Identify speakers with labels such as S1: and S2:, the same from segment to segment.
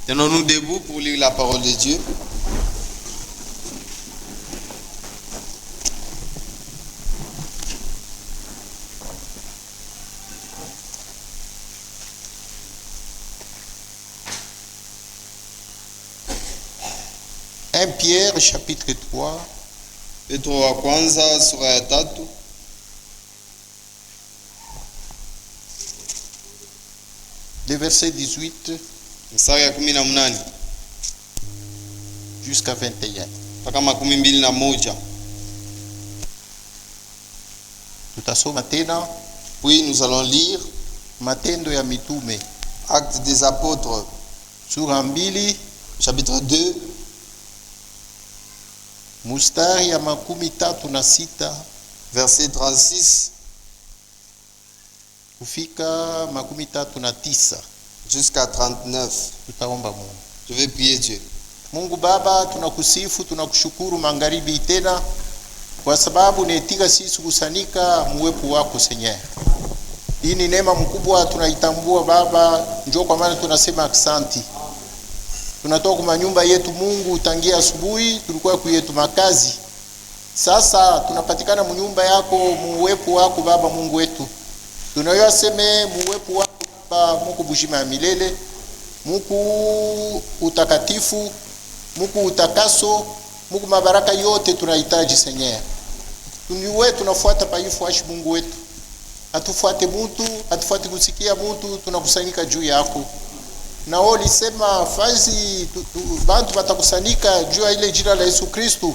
S1: Tenons-nous debout pour lire la parole de Dieu.
S2: Pierre chapitre 3.
S1: Petro wa kwanza sura ya 3.
S2: Le verset 18
S1: mstari ya 18
S2: jusqu'à 21.
S1: Mpaka 21.
S2: Tutasoma tena.
S1: Puis nous allons lire
S2: Matendo ya Mitume,
S1: Actes des Apôtres,
S2: sura 2,
S1: chapitre 2,
S2: mustari ya 36
S1: verset 36
S2: kufika 39
S1: jusqu'à 39.
S2: Tutaomba Mungu.
S1: Je vais prier Dieu.
S2: Mungu Baba, tunakusifu, tunakushukuru magharibi tena kwa sababu unaitika sisi kusanika muwepo wako Senye. Hii ni neema mkubwa tunaitambua Baba, njoo kwa maana tunasema asante. Tunatoka kwa nyumba yetu Mungu tangia asubuhi, tulikuwa kuyetu makazi. Sasa tunapatikana mnyumba yako, muwepo wako Baba Mungu wetu. Tunayoseme muwepo wako Baba Mungu bujima ya milele, Mungu utakatifu, Mungu utakaso, Mungu mabaraka yote tunahitaji Senye. Tuniwe tunafuata paifu ashi Mungu wetu. Atufuate mtu, atufuate kusikia mtu, tunakusanyika juu yako. Na wao lisema fazi bantu batakusanyika juu ya ile jina la Yesu Kristo,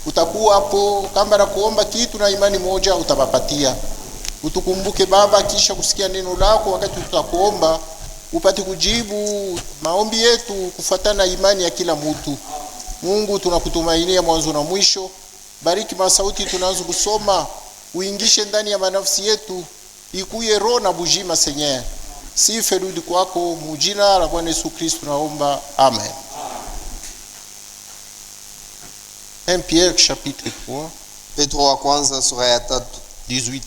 S2: utakuwa hapo. Kama na kuomba kitu na imani moja utabapatia. Utukumbuke Baba, kisha kusikia neno lako wakati tutakuomba upate kujibu maombi yetu kufuatana na imani ya kila mtu. Mungu tunakutumainia mwanzo na mwisho. Bariki masauti tunaanza kusoma, uingishe ndani ya manafsi yetu, ikuye roho na bujima Senye. Sifa rudi kwako mujina la Bwana Yesu Kristo naomba. Amen. 1 Pierre chapitre 3.
S1: Petro wa kwanza sura ya 3,
S2: 18.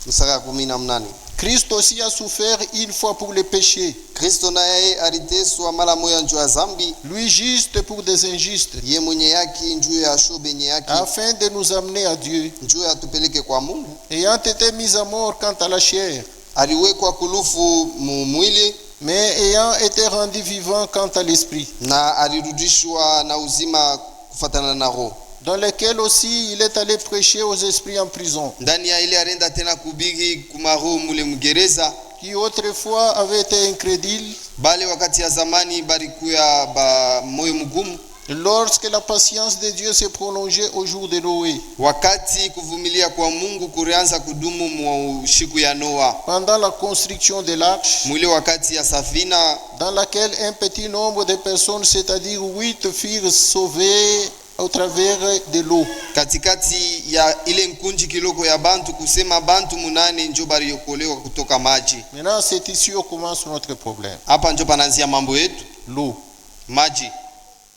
S1: mstari ya 18.
S2: Kristo aussi a souffert une fois pour les péchés.
S1: Kristo naye aliteswa mara moja njoo ya zambi.
S2: Lui juste pour des injustes.
S1: Ye mwenye haki njoo ya shobenye haki.
S2: Afin de nous amener à Dieu.
S1: Njoo ya tupeleke kwa Mungu.
S2: Ayant été mis à mort quant à la chair.
S1: Aliwekwa kulufu mwili.
S2: Mais ayant été rendu vivant quant à l'esprit.
S1: Na alirudishwa na uzima kufatana na roho.
S2: Dans lequel aussi il est allé prêcher aux esprits en prison.
S1: Ndani ya ile arenda tena kubigi kumaroho mule mgereza.
S2: Qui autrefois avait été incrédule.
S1: Bale wakati ya zamani barikuya ba moyo mgumu.
S2: Lorsque la patience de Dieu s'est prolongée au jour de Noé.
S1: Wakati kuvumilia kwa Mungu kurianza kudumu mu siku ya Noa.
S2: Pendant la construction de l'arche.
S1: Mwile wakati ya safina.
S2: Dans laquelle un petit nombre de personnes, c'est-à-dire 8, furent sauvées au travers de l'eau.
S1: Katikati ya ile nkunji kiloko ya bantu kusema bantu 8 njo bariokolewa kutoka maji.
S2: Maintenant c'est ici où commence notre problème.
S1: Hapa njo panaanzia mambo yetu.
S2: L'eau.
S1: Maji.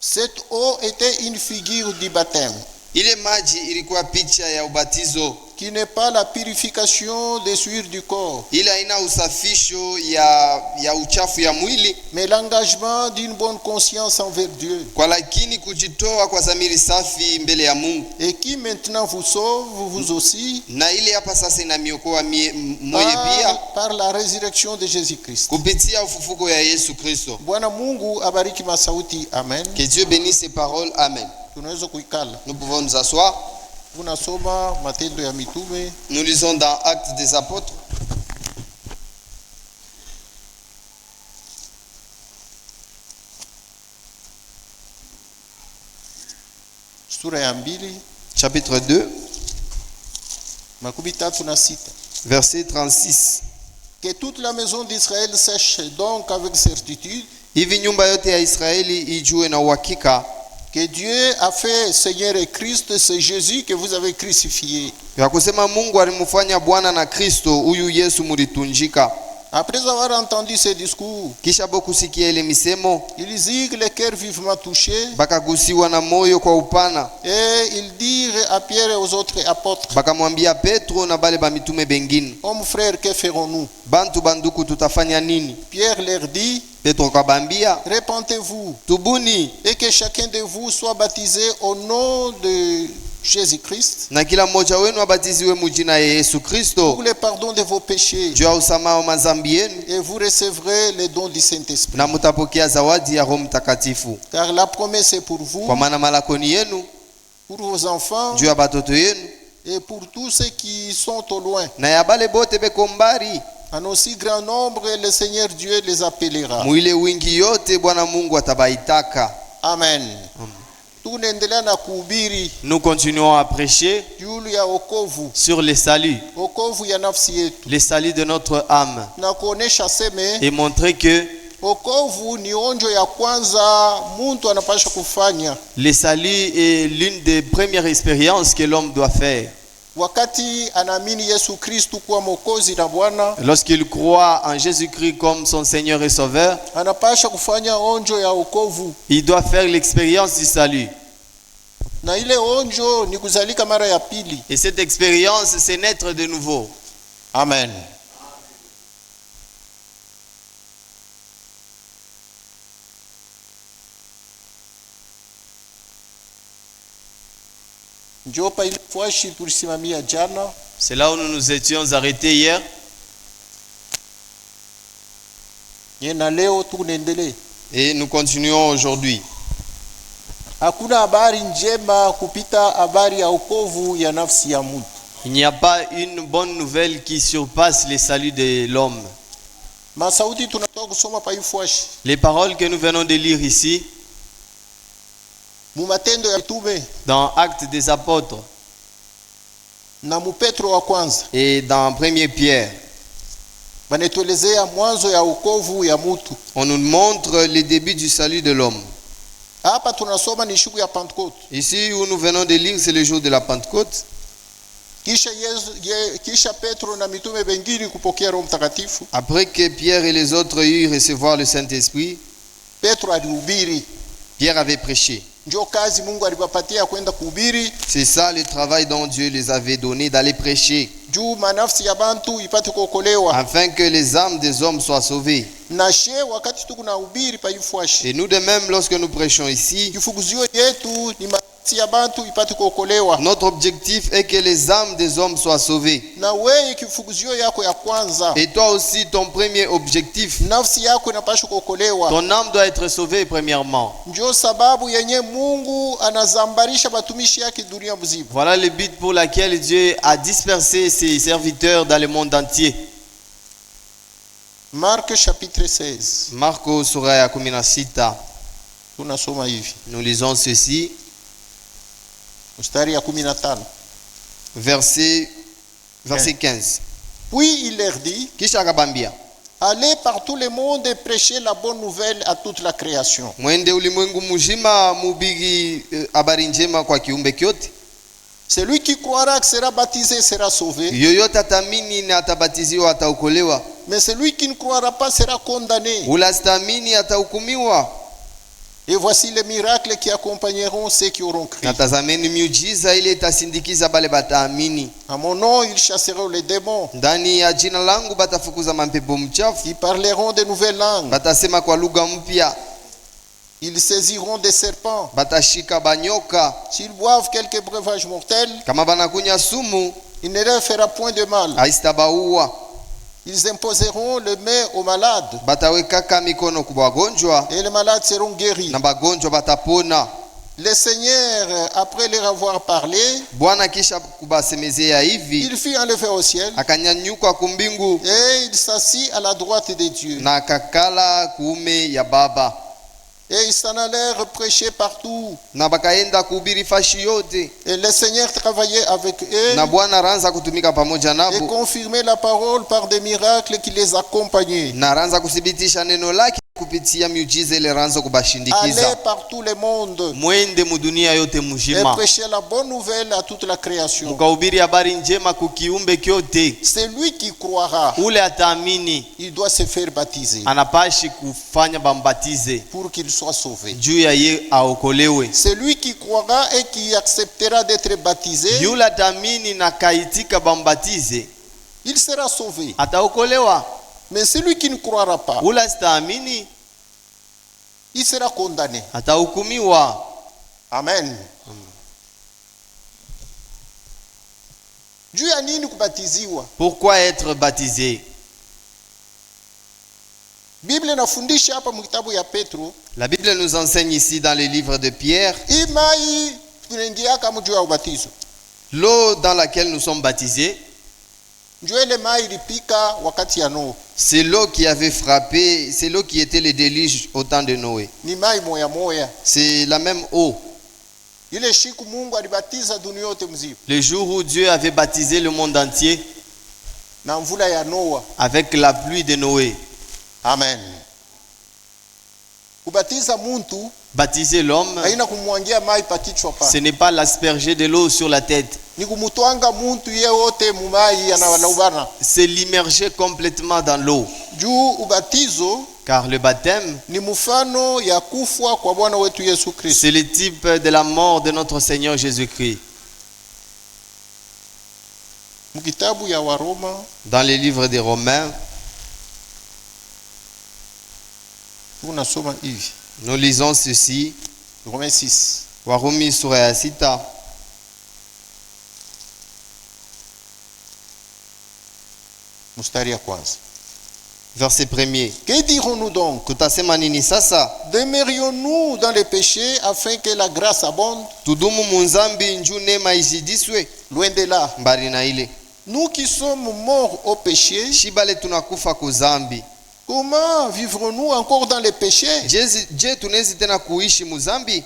S2: Cette eau était une figure du baptême.
S1: Ile maji ilikuwa picha ya ubatizo.
S2: Qui n'est pas la purification des souillures du corps.
S1: Ila ina usafisho ya uchafu ya mwili.
S2: Mais l'engagement d'une bonne conscience envers Dieu.
S1: Kwa lakini kujitoa kwa dhamiri safi mbele ya Mungu.
S2: Et qui maintenant vous sauve vous aussi.
S1: Na ile hapa sasa inamiokoa moye pia.
S2: Par la résurrection de Jésus-Christ.
S1: Kupitia ufufuko ya Yesu Kristo.
S2: Bwana Mungu abariki masauti. Amen.
S1: Que Dieu bénisse ces paroles. Amen.
S2: Tunaweza kuikala.
S1: Nous pouvons nous asseoir.
S2: Tunasoma Matendo ya Mitume.
S1: Nous lisons dans Actes des Apôtres.
S2: Sura ya 2.
S1: Chapitre 2.
S2: 36.
S1: Verset 36.
S2: Que toute la maison d'Israël sache donc avec certitude.
S1: Hivi nyumba yote ya Israeli ijue na uhakika.
S2: Que Dieu a fait Seigneur et Christ, c'est Jésus que vous avez crucifié.
S1: Ya kusema Mungu alimfanya Bwana na Kristo huyu Yesu mulitunjika.
S2: Après avoir entendu ces discours,
S1: Kisha bokusikia ile misemo,
S2: ils eurent le cœur vivement touché
S1: bakagusiwa na moyo kwa upana,
S2: et ils dirent à Pierre et aux autres apôtres,
S1: bakamwambia Petro na bale ba mitume bengine,
S2: hommes frères, que ferons-nous?
S1: bantu banduku, tutafanya nini?
S2: Pierre leur dit,
S1: Petro kabambia,
S2: répentez-vous
S1: tubuni
S2: et que chacun de vous soit baptisé au nom de Jésus-Christ
S1: na kila mmoja wenu abatiziwe mujina ya Yesu Kristo
S2: pour le pardon de vos péchés,
S1: juu ya usamaha wa mazambi yenu,
S2: et vous recevrez le don du Saint-Esprit.
S1: na mutapokea zawadi ya Roho Mtakatifu,
S2: Car la promesse est pour vous,
S1: kwa maana malakoni yenu,
S2: pour vos enfants
S1: juu ya batoto yenu,
S2: et pour tous ceux qui sont au loin.
S1: na ya bale bote beko mbari.
S2: En aussi grand nombre, le Seigneur Dieu les appellera.
S1: Mwile wingi yote Bwana Mungu atabaitaka.
S2: Amen. Tunaendelea na kuhubiri
S3: Nous continuons à prêcher
S2: juu ya wokovu,
S3: sur le salut,
S2: wokovu ya nafsi yetu,
S3: le salut de notre âme,
S2: na kuonesha seme
S3: et montrer que
S2: wokovu ni onjo ya kwanza muntu anapasha kufanya
S3: le salut est l'une des premières expériences que l'homme doit faire.
S2: wakati anaamini Yesu Kristu kuwa Mwokozi na Bwana.
S3: Lorsqu'il croit en Jésus-Christ comme son Seigneur et Sauveur,
S2: Anapasha kufanya onjo ya wokovu,
S3: il doit faire l'expérience du salut.
S2: na ile onjo ni kuzalika mara ya pili.
S3: Et cette expérience, c'est naître de nouveau.
S2: Amen. Njopa ile fwashi tulisimamia jana,
S3: C'est là où nous nous étions arrêtés hier.
S2: na leo tunaendelea.
S1: Et nous continuons aujourd'hui.
S2: Hakuna habari njema kupita habari ya wokovu ya nafsi ya mtu.
S3: Il n'y a pas une bonne nouvelle qui surpasse le salut de l'homme.
S2: Masauti tunatoka kusoma pa ifwashi
S3: Les paroles que nous venons de lire ici,
S2: mu Matendo ya Mitume
S3: dans Actes des Apôtres
S2: na mu Petro wa kwanza,
S1: Et dans 1 Pierre,
S2: banatuelezea mwanzo ya wokovu ya mtu.
S1: on nous montre le début du salut de l'homme.
S2: Hapa tunasoma ni siku ya Pentecote.
S1: Ici où nous venons de lire, c'est le jour de la Pentecôte.
S2: Kisha Petro na mitume bengine kupokea Roho Mtakatifu,
S1: Après que Pierre et les autres eurent recevoir le Saint-Esprit,
S2: Petro alihubiri.
S1: Pierre avait prêché.
S2: Ndio kazi Mungu alipapatia kwenda kuhubiri
S1: C'est ça le travail dont Dieu les avait donné, d'aller prêcher,
S2: juu manafsi ya bantu ipate kuokolewa.
S1: afin que les âmes des hommes soient sauvées.
S2: Na she wakati tuko na hubiri pa ifwashi,
S1: Et nous de même, lorsque nous prêchons ici,
S2: kifuguzio yetu ni manafsi ya bantu ipate kuokolewa.
S1: notre objectif est que les âmes des hommes soient sauvées.
S2: Na wewe kifuguzio yako ya kwanza,
S1: Et toi aussi, ton premier objectif,
S2: nafsi yako inapaswa kuokolewa.
S3: ton âme doit être sauvée premièrement.
S2: Ndio sababu yenye Mungu anazambarisha batumishi yake dunia mzima.
S3: Voilà le but pour lequel Dieu a dispersé ses serviteurs dans le monde entier.
S2: Marc chapitre 16.
S1: Marco sura ya 16,
S2: Tunasoma hivi.
S1: nous lisons ceci,
S2: Mstari ya 15.
S1: verset 15.
S2: Puis il leur dit,
S1: Kisha akabambia,
S2: allez par tout le monde et prêchez la bonne nouvelle à toute la création.
S1: mwende ulimwengu mzima mubiri habari njema kwa kiumbe kyote.
S2: Celui qui croira que sera baptisé sera sauvé,
S1: Yoyote atamini na atabatiziwa ataokolewa,
S2: mais celui qui ne croira pas sera condamné.
S1: ula asitamini atahukumiwa.
S2: Et voici les miracles qui accompagneront ceux qui auront cru.
S1: Na tazameni miujiza ile itasindikiza bale bataamini.
S2: À mon nom, ils chasseront les démons.
S1: Ndani ya jina langu batafukuza mampepo mchafu,
S2: Ils parleront de nouvelles langues.
S1: batasema kwa lugha mpya,
S2: Ils saisiront des serpents.
S1: batashika banyoka,
S2: S'ils boivent quelques breuvages mortels,
S1: kama banakunya sumu
S2: il ne leur fera point de mal.
S1: haisitabaua.
S2: Ils imposeront le main aux malades
S1: Batawekaka mikono kwa wagonjwa
S2: et les malades seront guéris.
S1: na bagonjwa batapona.
S2: Le Seigneur, après leur avoir parlé,
S1: Bwana kisha kubasemezea hivi,
S2: il fut enlevé au ciel
S1: akanyanyuka kumbingu
S2: et il s'assit à la droite de Dieu.
S1: na akakala kuume ya Baba.
S2: Et ils s'en allèrent prêcher partout.
S1: Na bakaenda kuhubiri fashi yote,
S2: Et le Seigneur travaillait avec eux
S1: na Bwana aranza kutumika pamoja
S2: et
S1: nabo,
S2: confirmait la parole par des miracles qui les accompagnaient.
S1: na aranza kuthibitisha neno lake kupitia miujiza ile ranzo
S2: Allez
S1: kubashindikiza.
S2: par tout le monde
S3: mwende mudunia yote
S2: et
S3: mujima,
S2: prêchez la bonne nouvelle à toute la création.
S3: mukahubiri habari njema kukiumbe kyote.
S2: Celui qui croira,
S3: Ule ataamini
S2: il doit se faire baptiser
S3: anapashi kufanya bambatize
S2: pour qu'il soit sauvé.
S3: juu ya ye aokolewe.
S2: Celui qui croira et qui acceptera d'être baptisé,
S3: Yule ataamini na kaitika bambatize
S2: il sera sauvé.
S3: ataokolewa.
S2: Mais celui qui ne croira pas,
S3: Ule asitaamini
S2: il sera condamné.
S3: atahukumiwa.
S2: Amen. Juu ya nini kubatiziwa?
S3: Pourquoi être baptisé?
S2: Biblia inafundisha hapa mkitabu ya Petro,
S1: La Bible nous enseigne ici dans les livres de Pierre,
S2: hii mai tunaingia kama juu ya ubatizo.
S1: l'eau dans laquelle nous sommes baptisés,
S2: Njoo ile mai ilipika wakati ya Noa.
S1: c'est l'eau qui avait frappé, c'est l'eau qui était le déluge au temps de Noé.
S2: Ni mai moya moya.
S1: C'est la même eau.
S2: Ile siku Mungu alibatiza dunia yote mzima
S3: Le jour où Dieu avait baptisé le monde entier
S2: na mvula ya Noa.
S3: avec la pluie de Noé.
S2: Amen. Kubatiza muntu
S3: Baptiser l'homme,
S2: haina kumwangia mai pa kichwa pa.
S3: ce n'est pas l'asperger de l'eau sur la tête,
S2: Ni kumutwanga muntu ye wote mumai anawalaubana.
S3: c'est l'immerger complètement dans l'eau.
S2: Juu ubatizo
S3: Car le baptême,
S2: ni mfano ya kufwa kwa Bwana wetu Yesu Kristo.
S3: c'est le type de la mort de notre Seigneur Jésus-Christ.
S2: Mkitabu ya Waroma
S1: Dans les livres des Romains,
S2: tunasoma hivi.
S1: nous lisons ceci.
S2: Romains 6.
S1: Warumi sura ya 6
S2: Mstari ya kwanza.
S1: verset 1er.
S2: Que dirons-nous donc?
S1: Tutasema nini sasa?
S2: Demeurions-nous dans les péchés afin que la grâce abonde?
S1: Tudumu munzambi njuu neema izidiswe?
S2: Loin de là.
S1: Mbali na ile.
S2: Nous qui sommes morts au péché,
S1: Shibale tunakufa kuzambi.
S2: comment vivrons-nous encore dans les péchés?
S1: Je tunawezi tena kuishi muzambi?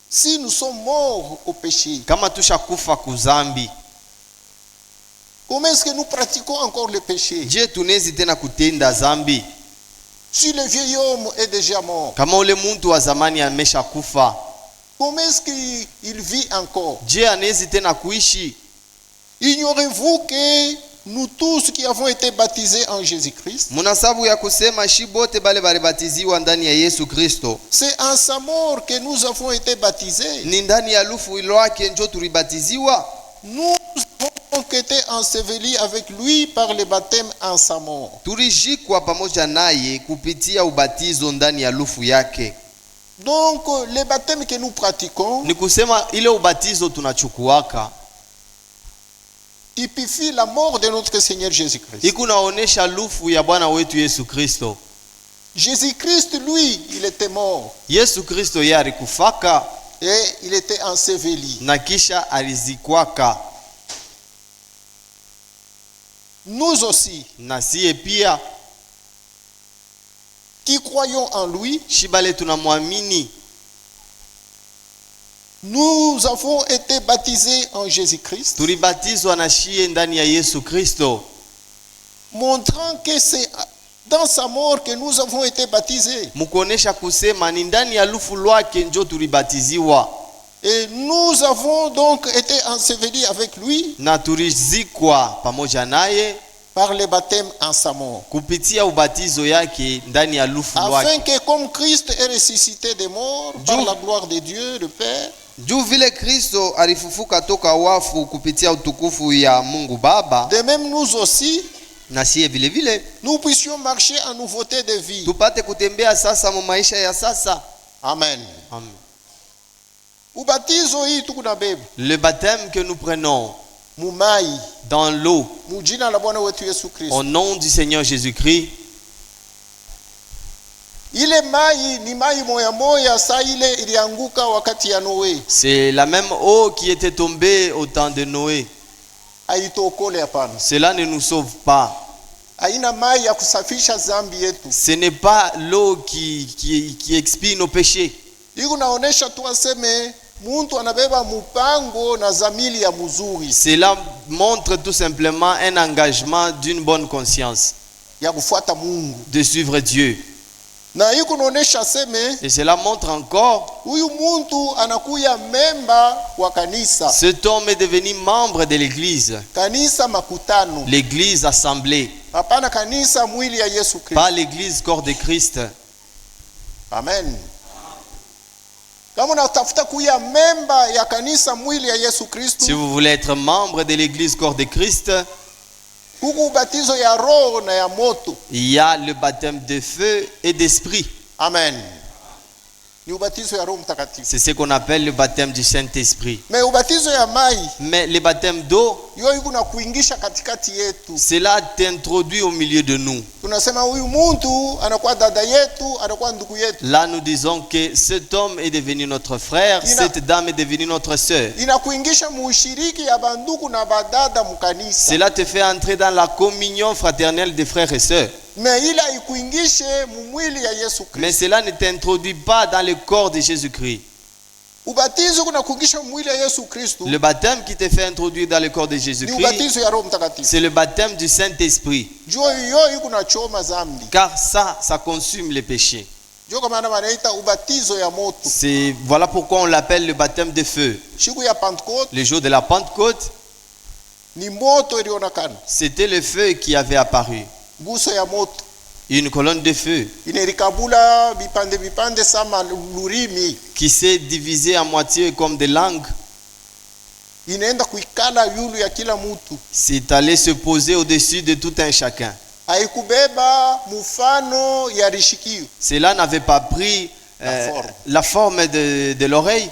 S2: Si nous sommes morts au péché,
S3: Kama tushakufa kuzambi,
S2: comment est-ce que nous pratiquons encore le péché?
S3: je tunawezi tena kutenda zambi?
S2: Si le vieil homme est déjà mort,
S3: Kama ule muntu wa zamani ameshakufa,
S2: comment est-ce qu'il vit encore?
S3: je anawezi tena kuishi?
S2: Ignorez-vous que nous tous qui avons été baptisés en Jésus-Christ,
S1: Muna sababu ya kusema shi bote bale balibatiziwa ndani ya Yesu Kristo,
S2: c'est en sa mort que nous avons été baptisés.
S1: ni ndani ya lufu lwake njo tulibatiziwa.
S2: Nous avons donc été ensevelis avec lui par le baptême en sa mort.
S1: Tulijikwa pamoja naye kupitia ubatizo ndani ya lufu yake.
S2: Donc, le baptême que nous pratiquons
S3: Ni kusema ile ubatizo tunachukuaka
S2: typifie la mort de notre Seigneur Jésus-Christ.
S3: ikunaonesha lufu ya Bwana wetu Yesu Kristo.
S2: Jésus-Christ, lui, il était mort
S3: Yesu Kristo yeye alikufaka
S2: et il était enseveli.
S3: na kisha alizikwaka,
S2: Nous aussi,
S3: na siye pia
S2: qui croyons en lui,
S3: shibale tunamwamini,
S2: nous avons été baptisés en Jésus-Christ,
S3: tulibatizwa na shiye ndani ya Yesu Kristo,
S2: montrant que c'est dans sa mort que nous avons été baptisés.
S3: mukuonesha kusema ni ndani ya lufu lwake njo tulibatiziwa
S2: Et nous avons donc été ensevelis avec lui
S3: na tulizikwa pamoja naye
S2: par le baptême en sa mort.
S3: kupitia ubatizo yake ndani ya lufu
S2: Afin
S3: lwake,
S2: que comme Christ est ressuscité des morts par la gloire de Dieu, le Père,
S1: Juu vile Kristo alifufuka toka wafu kupitia utukufu ya Mungu Baba,
S2: de même nous aussi,
S1: na siye vile vile
S2: nous puissions marcher en nouveauté de vie.
S1: tupate kutembea sasa mu maisha ya sasa.
S2: Amen.
S3: Amen.
S2: Ubatizo hii tuko na beba
S3: Le baptême que nous prenons
S2: mumai
S3: dans l'eau
S2: mujina la Bwana wetu Yesu Kristo.
S3: au nom du Seigneur Jésus-Christ,
S2: Ile mai ni mai moya moya, saa ile ilianguka wakati ya Noe.
S3: c'est la même eau qui était tombée au temps de Noé.
S2: Haitokole hapana.
S3: Cela ne nous sauve pas.
S2: Haina mai ya kusafisha zambi yetu.
S3: Ce n'est pas l'eau qui expie nos péchés.
S2: Iko naonesha tu aseme muntu anabeba mupango na zamili ya muzuri.
S3: Cela montre tout simplement un engagement d'une bonne conscience.
S2: ya kufuata Mungu,
S3: de suivre Dieu.
S2: na hii kunaonesha seme
S3: Et cela montre encore,
S2: huyu muntu anakuya memba wa kanisa,
S3: cet homme est devenu membre de l'église,
S2: kanisa makutano,
S3: l'église assemblée,
S2: hapana kanisa mwili ya Yesu Kristo.
S3: pas l'église corps de Christ.
S2: Amen. Kama unatafuta kuya memba ya kanisa mwili ya Yesu Kristo,
S3: Si vous voulez être membre de l'église corps de Christ,
S2: huku ubatizo ya roho na ya moto.
S3: il y a le baptême de feu et d'esprit.
S2: Amen. Ni ubatizo ya Roho Mtakatifu.
S3: C'est ce qu'on appelle le baptême du Saint-Esprit.
S2: Me ubatizo ya mai
S3: Mais le baptême d'eau,
S2: yo iko na kuingisha katikati yetu.
S3: cela t'introduit au milieu de nous.
S2: Tunasema huyu muntu anakuwa dada yetu, anakuwa ndugu yetu.
S3: Là, nous disons que cet homme est devenu notre frère, cette dame est devenue notre sœur.
S2: Inakuingisha mushiriki ya banduku na badada mukanisa.
S3: Cela te fait entrer dans la communion fraternelle des frères et sœurs.
S2: Me ila ikuingishe mumwili ya Yesu
S3: Mais
S2: Kristo.
S3: cela ne t'introduit pas dans le corps de Jésus-Christ.
S2: Ubatizo kuna kuingisha mwili ya Yesu Kristo.
S3: Le baptême qui te fait introduire dans le corps de
S2: Ni
S3: Jésus-Christ,
S2: ubatizo ya Roho Mtakatifu.
S3: c'est le baptême du Saint-Esprit.
S2: Jua hiyo iko na choma zambi.
S3: Car ça consume les péchés.
S2: Jua kama maana wanaita ubatizo ya moto.
S3: Voilà pourquoi on l'appelle le baptême de feu.
S2: Siku ya Pentecote
S3: Le jour de la Pentecôte,
S2: ni moto ilionekana.
S3: c'était le feu qui avait apparu.
S2: Guso ya moto.
S3: Une colonne de feu
S2: Inerikabula vipande sama lurimi.
S3: qui s'est divisée en moitié comme des langues.
S2: Inaenda kuikala yulu ya kila mutu.
S3: C'est allé se poser au-dessus de tout un chacun.
S2: Haikubeba mufano ya rishikio.
S3: Cela n'avait pas pris la forme de l'oreille.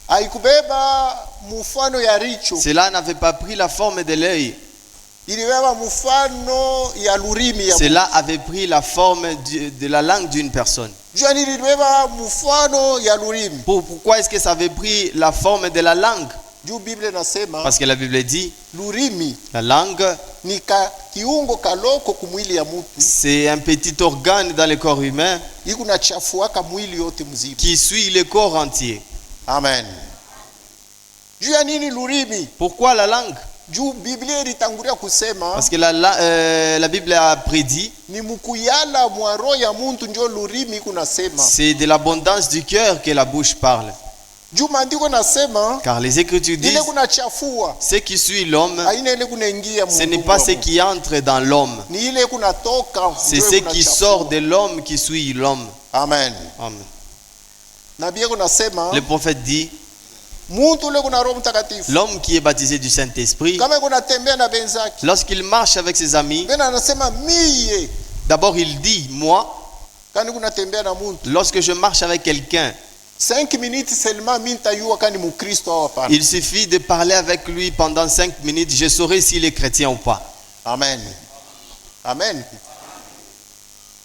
S2: Haikubeba mufano ya richo.
S3: Cela n'avait pas pris la forme de l'œil.
S2: Ilibeba mufano ya lurimi ya.
S3: Cela avait pris la forme de la langue d'une personne.
S2: Jani ilibeba mufano ya lurimi.
S3: Pourquoi est-ce que ça avait pris la forme de la langue?
S2: Juu Biblia nasema
S3: Parce que la Bible dit,
S2: lurimi
S3: la langue,
S2: ni kiungo kaloko kumwili ya mutu.
S3: c'est un petit organe dans le corps humain
S2: Iko na chafuaka mwili yote mzima.
S3: qui suit le corps entier.
S2: Amen. Juu ya nini lurimi?
S3: Pourquoi la langue?
S2: Juu Biblia ilitangulia kusema
S3: Parce que la Bible a prédit,
S2: ni mukuyala mwa roho ya muntu njo lurimi kunasema.
S3: c'est de l'abondance du cœur que la bouche parle.
S2: Juu maandiko nasema
S3: Car les Écritures
S2: ile
S3: disent,
S2: kuna chafua
S3: ce qui suit l'homme,
S2: haina ile kunaingia
S3: ce n'est pas ce qui entre dans l'homme,
S2: ni ile kunatoka
S3: c'est ce qui sort de l'homme qui suit l'homme.
S2: Amen.
S3: Amen.
S2: Na Biblia kunasema
S3: Le prophète dit,
S2: muntu ule kuna Roho Mtakatifu
S3: l'homme qui est baptisé du Saint-Esprit,
S2: kama kunatembea na benzake
S3: lorsqu'il marche avec ses amis,
S2: tena anasema miye
S3: d'abord il dit, moi,
S2: kani kunatembea na muntu
S3: lorsque je marche avec quelqu'un,
S2: 5 minutes seulement mimi nitayua kani mukristo au hapana.
S3: il suffit de parler avec lui pendant 5 minutes, je saurai s'il est chrétien ou pas.
S2: Amen. Amen.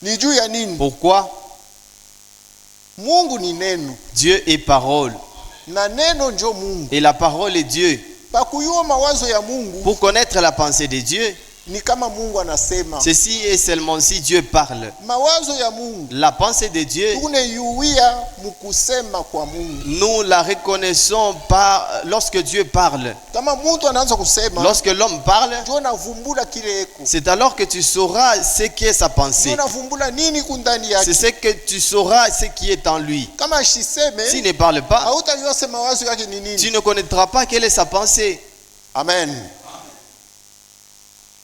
S2: Ni juu ya nini?
S3: Pourquoi?
S2: Mungu ni neno
S3: Dieu est parole
S2: na neno njo Mungu.
S3: et la parole est Dieu.
S2: Pakuyua mawazo ya Mungu
S3: Pour connaître la pensée de Dieu,
S2: ni kama Mungu anasema.
S3: ceci est seulement si Dieu parle.
S2: Mawazo ya Mungu
S3: La pensée de Dieu,
S2: tunaiuia mukusema kwa Mungu.
S3: nous la reconnaissons lorsque Dieu parle.
S2: Kama mtu anaanza kusema
S3: Lorsque l'homme parle,
S2: ndio navumbula kile eko.
S3: c'est alors que tu sauras ce qu'est sa pensée.
S2: Ndio navumbula nini kundani
S3: C'est
S2: yake.
S3: ce que tu sauras ce qui est en lui.
S2: Kama ashiseme
S3: S'il ne parle pas,
S2: hautajua sema mawazo yake ni nini.
S3: tu ne connaîtras pas quelle est sa pensée.
S2: Amen.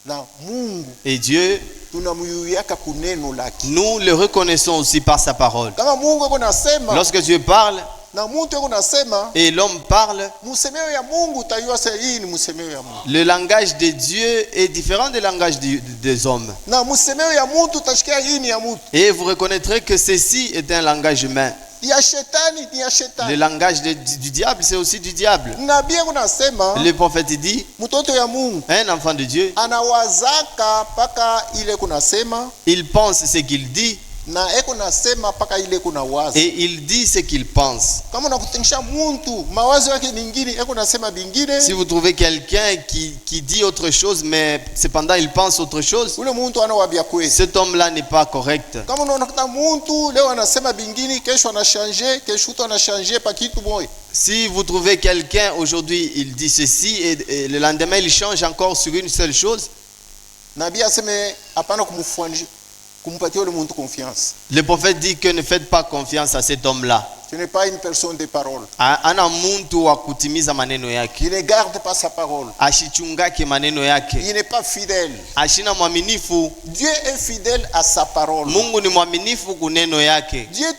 S2: Na Mungu
S3: Et Dieu,
S2: tunamuyuyaka kuneno lake.
S3: nous le reconnaissons aussi par sa parole.
S2: Kama Mungu eko nasema
S3: Lorsque Dieu parle
S2: na mtu eko nasema
S3: et l'homme parle,
S2: musemeo ya Mungu utayua sasa hii ni musemeo ya Mungu.
S3: le langage de Dieu est différent du langage des hommes.
S2: Na musemeo ya mtu utashikia hii ni ya mtu.
S3: Et vous reconnaîtrez que ceci est un langage humain.
S2: Ya shetani ni ya
S3: Le
S2: shetani.
S3: langage du diable, c'est aussi du diable.
S2: Nabii eko nasema
S3: Le prophète dit,
S2: mtoto ya Mungu
S3: un enfant de Dieu,
S2: anawazaka paka ile kunasema
S3: il pense ce qu'il dit
S2: na eko nasema paka ile kuna waza.
S3: et il dit ce qu'il pense.
S2: Kama unakutengisha muntu mawazo yake ningine eko nasema bingine,
S3: Si vous trouvez quelqu'un qui dit autre chose, mais cependant il pense autre chose,
S2: ule muntu anawabia kweli.
S3: cet homme-là n'est pas correct.
S2: Kama unakuta muntu leo anasema bingine, kesho anashanje, kesho tu anashanje pa kitu moja.
S3: Si vous trouvez quelqu'un aujourd'hui, il dit ceci et le lendemain il change encore sur une seule chose,
S2: nabii aseme hapana kumpatia yule mtu confiance.
S3: Le prophète dit que ne faites pas confiance à cet homme-là.
S2: Ce n'est pas une personne de parole.
S3: Ana muntu wa kutimiza maneno yake.
S2: Il ne garde pas sa parole.
S3: Ashichungake maneno yake.
S2: Il n'est pas fidèle.
S3: Ashina mwaminifu.
S2: Dieu est fidèle à sa parole.
S3: Mungu ni mwaminifu kuneno yake.
S2: Dieu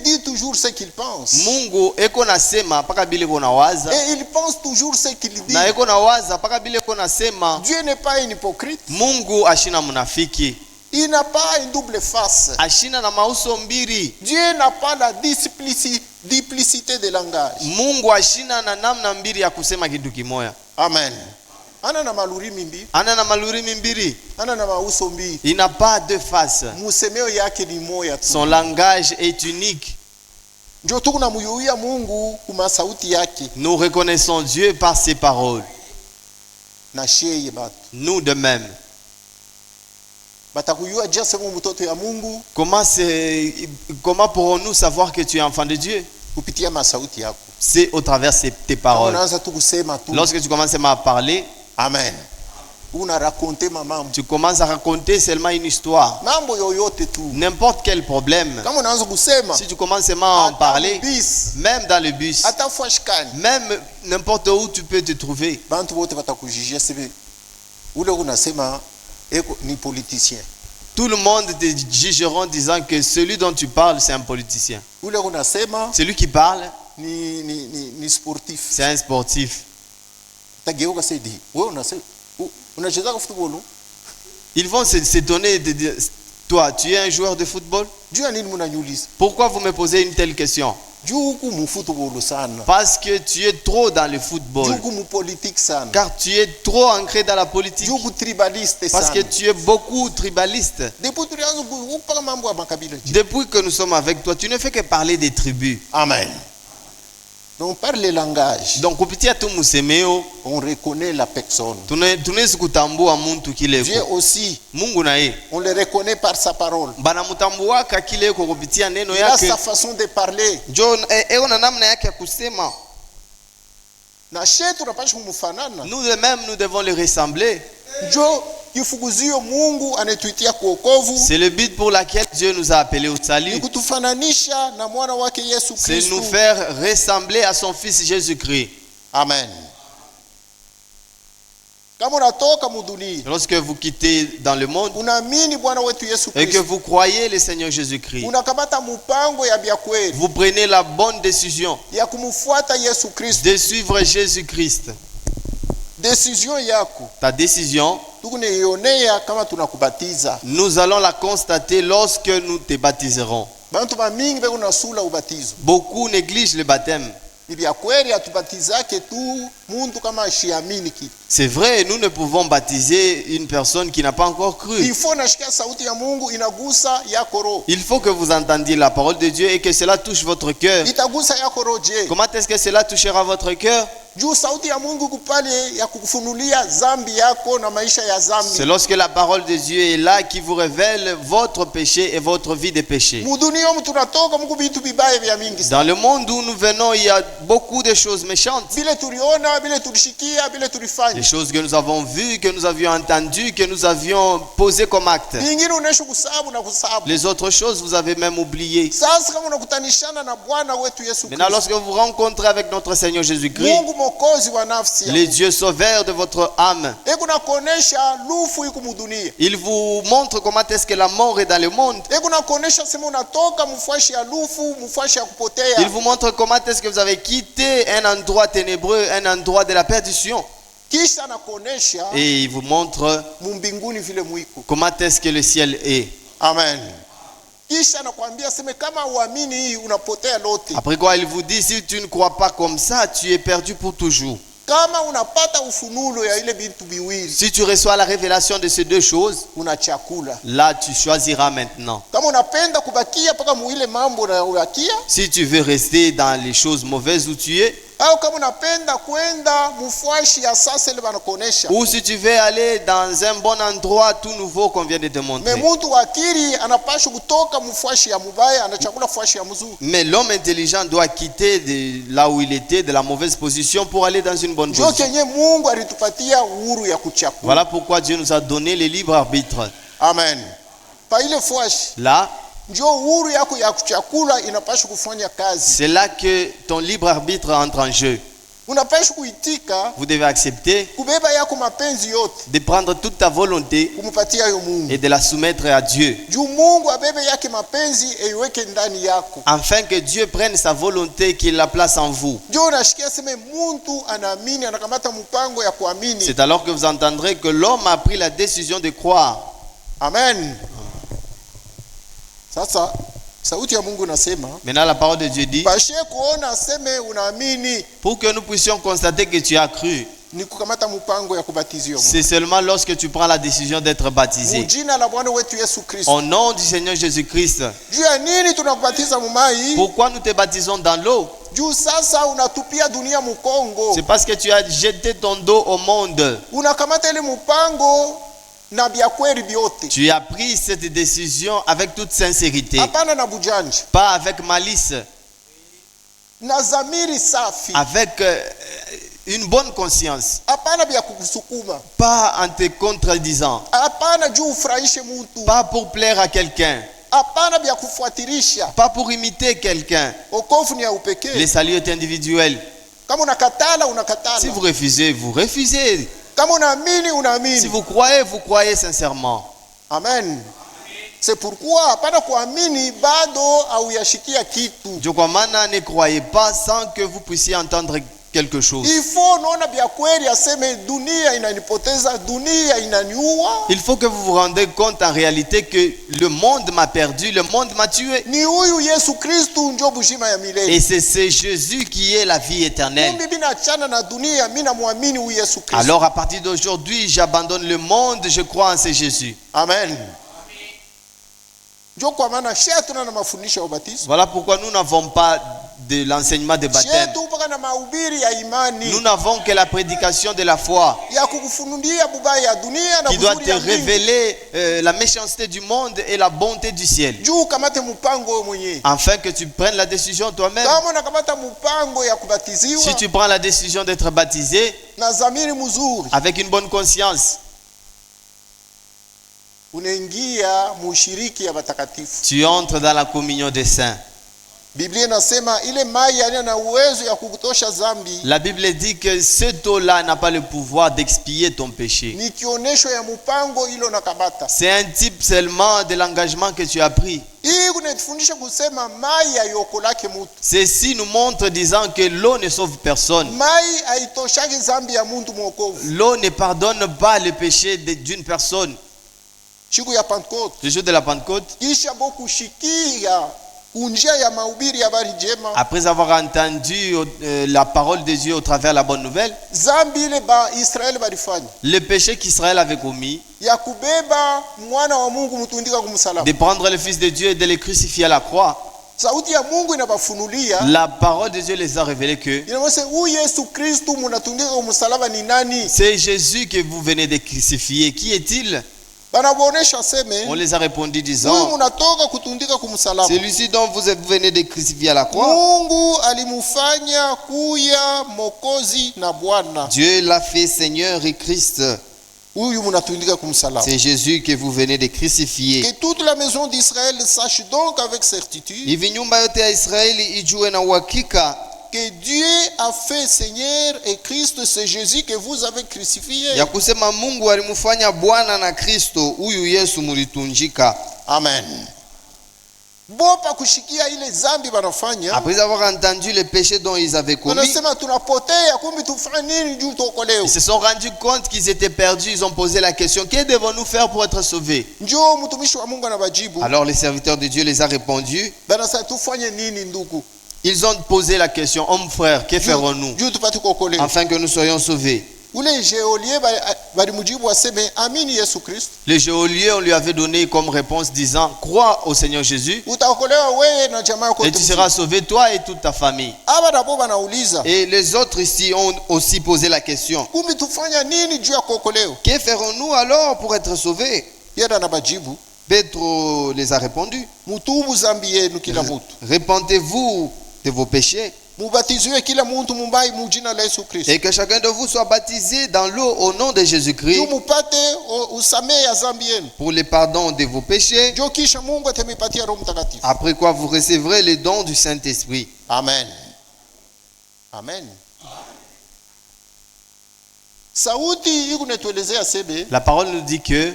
S2: dit toujours ce qu'il pense.
S3: Mungu eko nasema paka bile kona waza.
S2: Et il pense toujours ce qu'il dit.
S3: Na eko na waza paka bile kona sema.
S2: Dieu n'est pas un hypocrite.
S3: Mungu ashina munafiki.
S2: Il n'a pas une double face.
S3: Ashina na mauso mbili.
S2: Dieu n'a pas la duplicité de langage.
S3: Mungu ashina na namna mbili ya kusema kitu kimoya.
S2: Amen. Ana na malurimi mbili.
S3: Ana na malurimi mbili.
S2: Ana na mauso mbili.
S3: Il n'a pas deux faces.
S2: Musemeo yake ni moya tu.
S3: Son langage est unique.
S2: Ndio tunamuyuia Mungu kuma sauti yake.
S3: Nous reconnaissons Dieu par ses paroles.
S2: Na sheye batu.
S3: Nous de même.
S2: Batakuyua je sema mtoto ya Mungu.
S3: Comment pourrons-nous savoir que tu es enfant de Dieu?
S2: Kupitia masauti yako.
S3: C'est au travers de tes paroles.
S2: Unaanza tu kusema tu.
S3: Lorsque tu commences à parler,
S2: amen. Una raconter mambo.
S3: Tu commences à raconter seulement une histoire.
S2: Mambo yoyote tu.
S3: N'importe quel problème.
S2: Kama unaanza kusema.
S3: Si tu commences à en parler, même dans le bus, même n'importe où tu peux te trouver.
S2: Bantu wote batakujijia sebe. Ule unasema eko ni politicien.
S3: Tout le monde te jugeront disant que celui dont tu parles c'est un politicien.
S2: Ule unasema
S3: celui qui parle
S2: ni sportif.
S3: C'est un sportif.
S2: Tageuka sedi. Wewe unasema unacheza football?
S3: Ils vont s'étonner de dire toi tu es un joueur de football? Pourquoi vous me posez une telle question? Parce que tu es trop dans le football. Car tu es trop ancré dans la politique. Parce que tu es beaucoup tribaliste. Depuis que nous sommes avec toi, tu ne fais que parler des tribus.
S2: Amen. Donc par le langage,
S3: on
S2: reconnaît la personne.
S3: Dieu
S2: aussi, on le reconnaît par sa parole. Il a sa façon de parler.
S3: Nous-mêmes, nous devons le ressembler. C'est le but pour lequel Dieu nous a appelés au salut. C'est nous faire ressembler à son Fils Jésus-Christ.
S2: Amen.
S3: Lorsque vous quittez dans le monde et que vous croyez le Seigneur Jésus-Christ, vous prenez la bonne décision de suivre Jésus-Christ. Ta décision, nous allons la constater lorsque nous te baptiserons. Beaucoup négligent le baptême. C'est vrai, nous ne pouvons baptiser une personne qui n'a pas encore cru. Il faut que vous entendiez la parole de Dieu et que cela touche votre cœur. Comment est-ce que cela touchera votre cœur? C'est lorsque la parole de Dieu est là qui vous révèle votre péché et votre vie de péché. Dans le monde où nous venons, il y a beaucoup de choses méchantes. Les choses que nous avons vues, que nous avions entendues, que nous avions posées comme acte. Les autres choses, vous avez même oublié. Maintenant, lorsque vous vous rencontrez avec notre Seigneur Jésus-Christ, le Dieu sauveur de votre âme, il vous montre comment est-ce que la mort est dans le monde. Il vous montre comment est-ce que vous avez quitté un endroit ténébreux, un endroit de la perdition. Et il vous montre comment est-ce que le ciel est.
S2: Amen.
S3: Après quoi il vous dit, si tu ne crois pas comme ça, tu es perdu pour toujours. Si tu reçois la révélation de ces deux choses, là tu choisiras maintenant. Si tu veux rester dans les choses mauvaises où tu es, Ou si tu veux aller dans un bon endroit tout nouveau qu'on vient de te montrer. Mais l'homme intelligent doit quitter de là où il était, de la mauvaise position, pour aller dans une bonne position. Voilà pourquoi Dieu nous a donné le libre arbitre.
S2: Amen.
S3: Là, c'est là que ton libre arbitre entre en jeu. Vous devez accepter de prendre toute ta volonté et de la soumettre à Dieu, afin que Dieu prenne sa volonté, qu'il la place en vous. C'est alors que vous entendrez que l'homme a pris la décision de croire.
S2: Amen. Maintenant
S3: la parole de Dieu dit, pour que nous puissions constater que tu as cru, c'est seulement lorsque tu prends la décision d'être baptisé au nom du Seigneur Jésus-Christ. Pourquoi nous te baptisons dans l'eau? C'est parce que tu as jeté ton dos au monde. Tu as pris cette décision avec toute sincérité, pas avec malice, avec une bonne conscience, pas en te contredisant, pas pour plaire à quelqu'un, pas pour imiter quelqu'un. Le salut est individuel. Si vous refusez, vous refusez. Si vous croyez sincèrement.
S2: Amen. C'est pourquoi
S3: ne croyez pas sans que vous puissiez entendre quelque chose. Il faut que vous vous rendez compte en réalité que le monde m'a perdu, le monde m'a tué. Et c'est Jésus qui est la vie éternelle. Alors à partir d'aujourd'hui, j'abandonne le monde, je crois en ce Jésus.
S2: Amen.
S3: Voilà pourquoi nous n'avons pas de l'enseignement de baptême. Nous n'avons que la prédication de la foi qui doit te révéler la méchanceté du monde et la bonté du ciel, afin que tu prennes la décision toi-même. Si tu prends la décision d'être baptisé avec une bonne conscience, tu entres dans la communion des saints. La Bible dit que cette eau-là n'a pas le pouvoir d'expier ton péché. C'est un type seulement de l'engagement que tu as pris. Ceci nous montre disant que l'eau ne sauve personne. L'eau ne pardonne pas le péché d'une personne. Le jour de la Pentecôte, après avoir entendu la parole de Dieu au travers de la bonne nouvelle, le péché qu'Israël avait commis, de prendre le Fils de Dieu et de le crucifier à la croix, la parole de Dieu les a révélé que c'est Jésus que vous venez de crucifier. Qui est-il? On les a répondu disant, celui-ci dont vous venez de crucifier à la croix, Dieu l'a fait Seigneur et Christ. C'est Jésus que vous venez de crucifier.
S2: Que toute la maison d'Israël sache donc avec certitude que Dieu a fait Seigneur et Christ, c'est Jésus que vous avez crucifié. Amen.
S3: Après avoir entendu les péchés dont ils avaient commis, ils se sont rendus compte qu'ils étaient perdus. Ils ont posé la question, que devons-nous faire pour être sauvés? Alors les serviteurs de Dieu les a répondu. Ils ont posé la question, homme frère, que ferons-nous afin que nous soyons sauvés? Les geôliers, on lui avait donné comme réponse disant, crois au Seigneur Jésus et tu seras sauvé, toi et toute ta famille. Et les autres ici ont aussi posé la question, que ferons-nous alors pour être sauvés? Pétro les a répondu, repentez-vous de vos péchés et que chacun de vous soit baptisé dans l'eau au nom de Jésus-Christ pour le pardon de vos péchés, après quoi vous recevrez les dons du Saint-Esprit.
S2: Amen. Amen.
S3: La parole nous dit que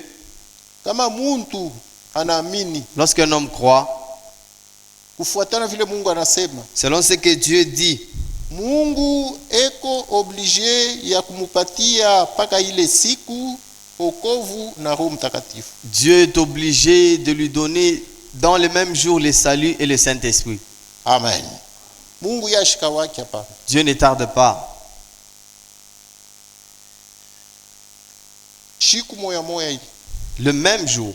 S3: lorsqu'un homme croit, selon ce que Dieu dit,
S2: Mungu eko obligé ya kumupatia paka ile siku wokovu na Roho Mtakatifu.
S3: Dieu est obligé de lui donner dans le même jour le salut et le Saint-Esprit.
S2: Amen. Mungu yashika wake hapa.
S3: Dieu ne tarde pas.
S2: Shiku moya moya ile.
S3: Le même jour,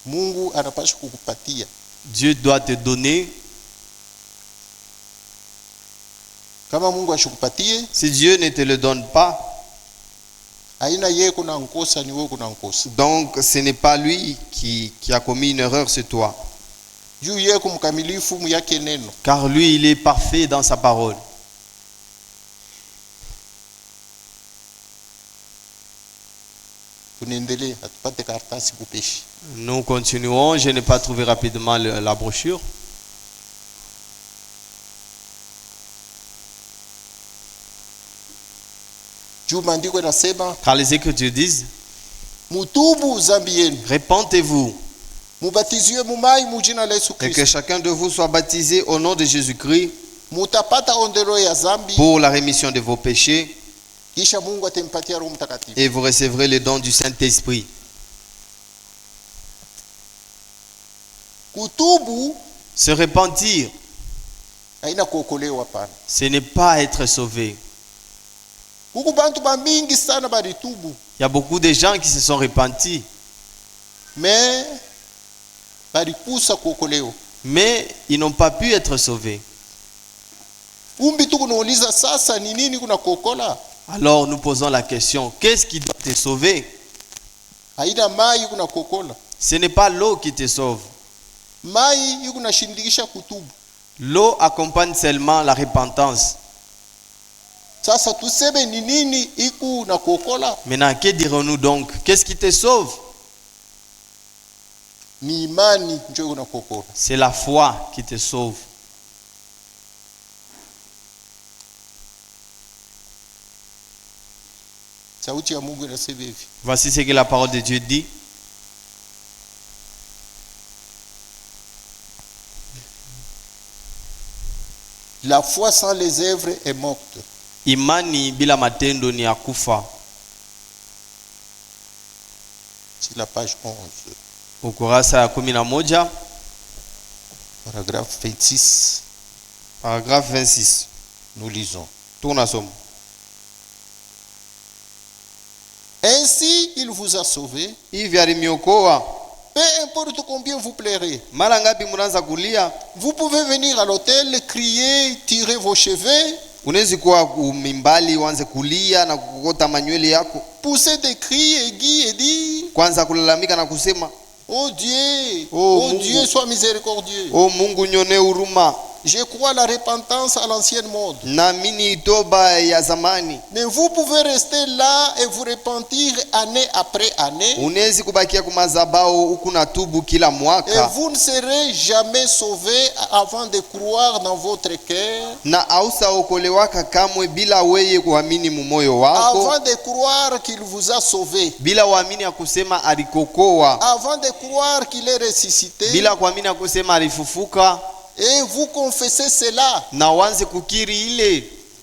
S2: Mungu anapaswa kukupatia.
S3: Dieu doit te donner.
S2: Kama Mungu ashikupatie,
S3: si Dieu ne te le donne pas,
S2: haina yeye kuna nkosa, ni wewe kuna nkosa.
S3: Donc ce n'est pas lui qui a commis une erreur, c'est toi.
S2: Juu yeye kumkamilifu mu yake neno.
S3: Car lui il est parfait dans sa parole. Nous continuons, je n'ai pas trouvé rapidement la brochure. Car les Écritures disent, répentez-vous et que chacun de vous soit baptisé au nom de Jésus-Christ pour la rémission de vos péchés, et vous recevrez les dons du Saint-Esprit. Se repentir, ce n'est pas être sauvé. Il y a beaucoup de gens qui se sont repentis, mais ils n'ont pas pu être sauvés. Alors nous posons la question, qu'est-ce qui doit te sauver? Ce n'est pas l'eau qui te sauve. L'eau accompagne seulement la repentance. Maintenant, que dirons-nous donc? Qu'est-ce qui te sauve? C'est la foi qui te sauve. Voici ce que la parole de Dieu dit.
S2: La foi sans les œuvres est morte.
S3: Imani bila matendo ni akufa.
S2: C'est la page 11.
S3: Ukurasa ya 11.
S2: Paragraphe 26.
S3: Paragraphe 26.
S2: Nous lisons.
S3: Tunasoma.
S2: Ainsi, il vous a sauvé.
S3: Peu
S2: importe combien vous plairez.
S3: Vous
S2: pouvez venir à l'hôtel, crier, tirer vos cheveux. Pousser des cris aigus et dire, oh Dieu, oh Dieu, sois miséricordieux. Je crois à la repentance à l'ancienne mode. Mais vous pouvez rester là et vous repentir année après année. Et vous ne serez jamais sauvé avant de croire dans votre cœur. Avant de croire qu'il vous a sauvé. Avant de croire qu'il est ressuscité. Et vous confessez cela.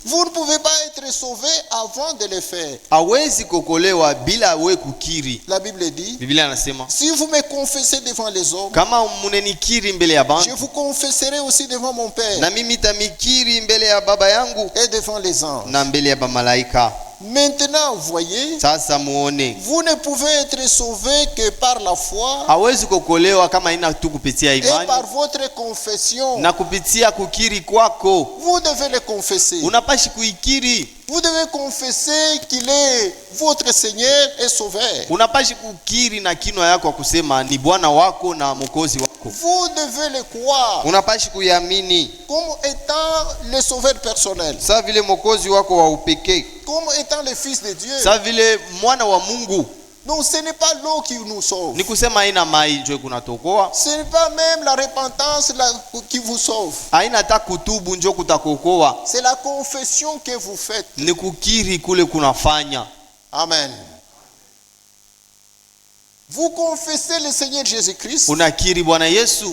S2: Vous ne pouvez pas être sauvé avant de le faire.
S3: hawezi kuokolewa bila we kukiri.
S2: La Bible dit,
S3: Biblia inasema
S2: si vous me confessez devant les hommes,
S3: kama munenikiri mbele ya
S2: je
S3: bantu,
S2: vous confesserai aussi devant mon Père
S3: na mimi tamikiri mbele ya baba yangu
S2: et devant les anges.
S3: na mbele ya bamalaika.
S2: Maintenant, voyez,
S3: Sasa muone,
S2: vous ne pouvez être sauvé que par la foi
S3: hawezi kuokolewa kama ina tu kupitia
S2: et
S3: imani
S2: par votre confession.
S3: na kupitia kukiri kwako.
S2: Vous devez le confesser.
S3: Unapashi kuikiri,
S2: Vous devez confesser qu'il est votre Seigneur et Sauveur.
S3: unapashi kukiri na kinwa yako kusema ni Bwana wako na Mwokozi wako.
S2: Vous devez le croire
S3: Unapashi kuyamini
S2: comme étant le Sauveur personnel,
S3: sawa vile Mwokozi wako wa upekee,
S2: comme étant le Fils de Dieu.
S3: sawa vile mwana wa Mungu.
S2: Donc ce n'est pas l'eau qui nous sauve.
S3: Ni kusema haina mai njo kunatokoa,
S2: Ce n'est pas même la repentance qui vous sauve.
S3: haina hata kutubu njo kutakokoa,
S2: C'est la confession que vous faites.
S3: ni kukiri kule kunafanya.
S2: Amen. Vous confessez le Seigneur Jésus-Christ
S3: Unakiri Bwana Yesu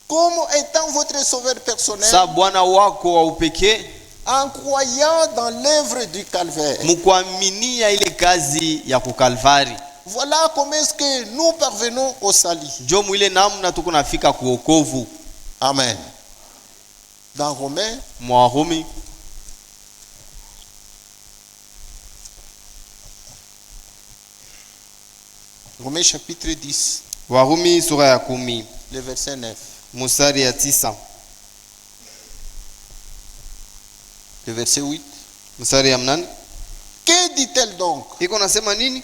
S2: comme étant votre Sauveur personnel
S3: sa Bwana wako wa upekee,
S2: en croyant dans l'œuvre du Calvaire.
S3: mkuaminia ile kazi ya kukalvari.
S2: Voilà comment est-ce que nous parvenons au salut.
S3: Njo mwile namna tuko nafika kuokovu.
S2: Amen. Dans Romains,
S3: Mwarumi
S2: Romains chapitre 10,
S3: Warumi sura ya 10
S2: le verset 9.
S3: mstari ya 9
S2: Le verset 8.
S3: mstari ya 8
S2: Que dit-elle donc?
S3: iko nasema nini?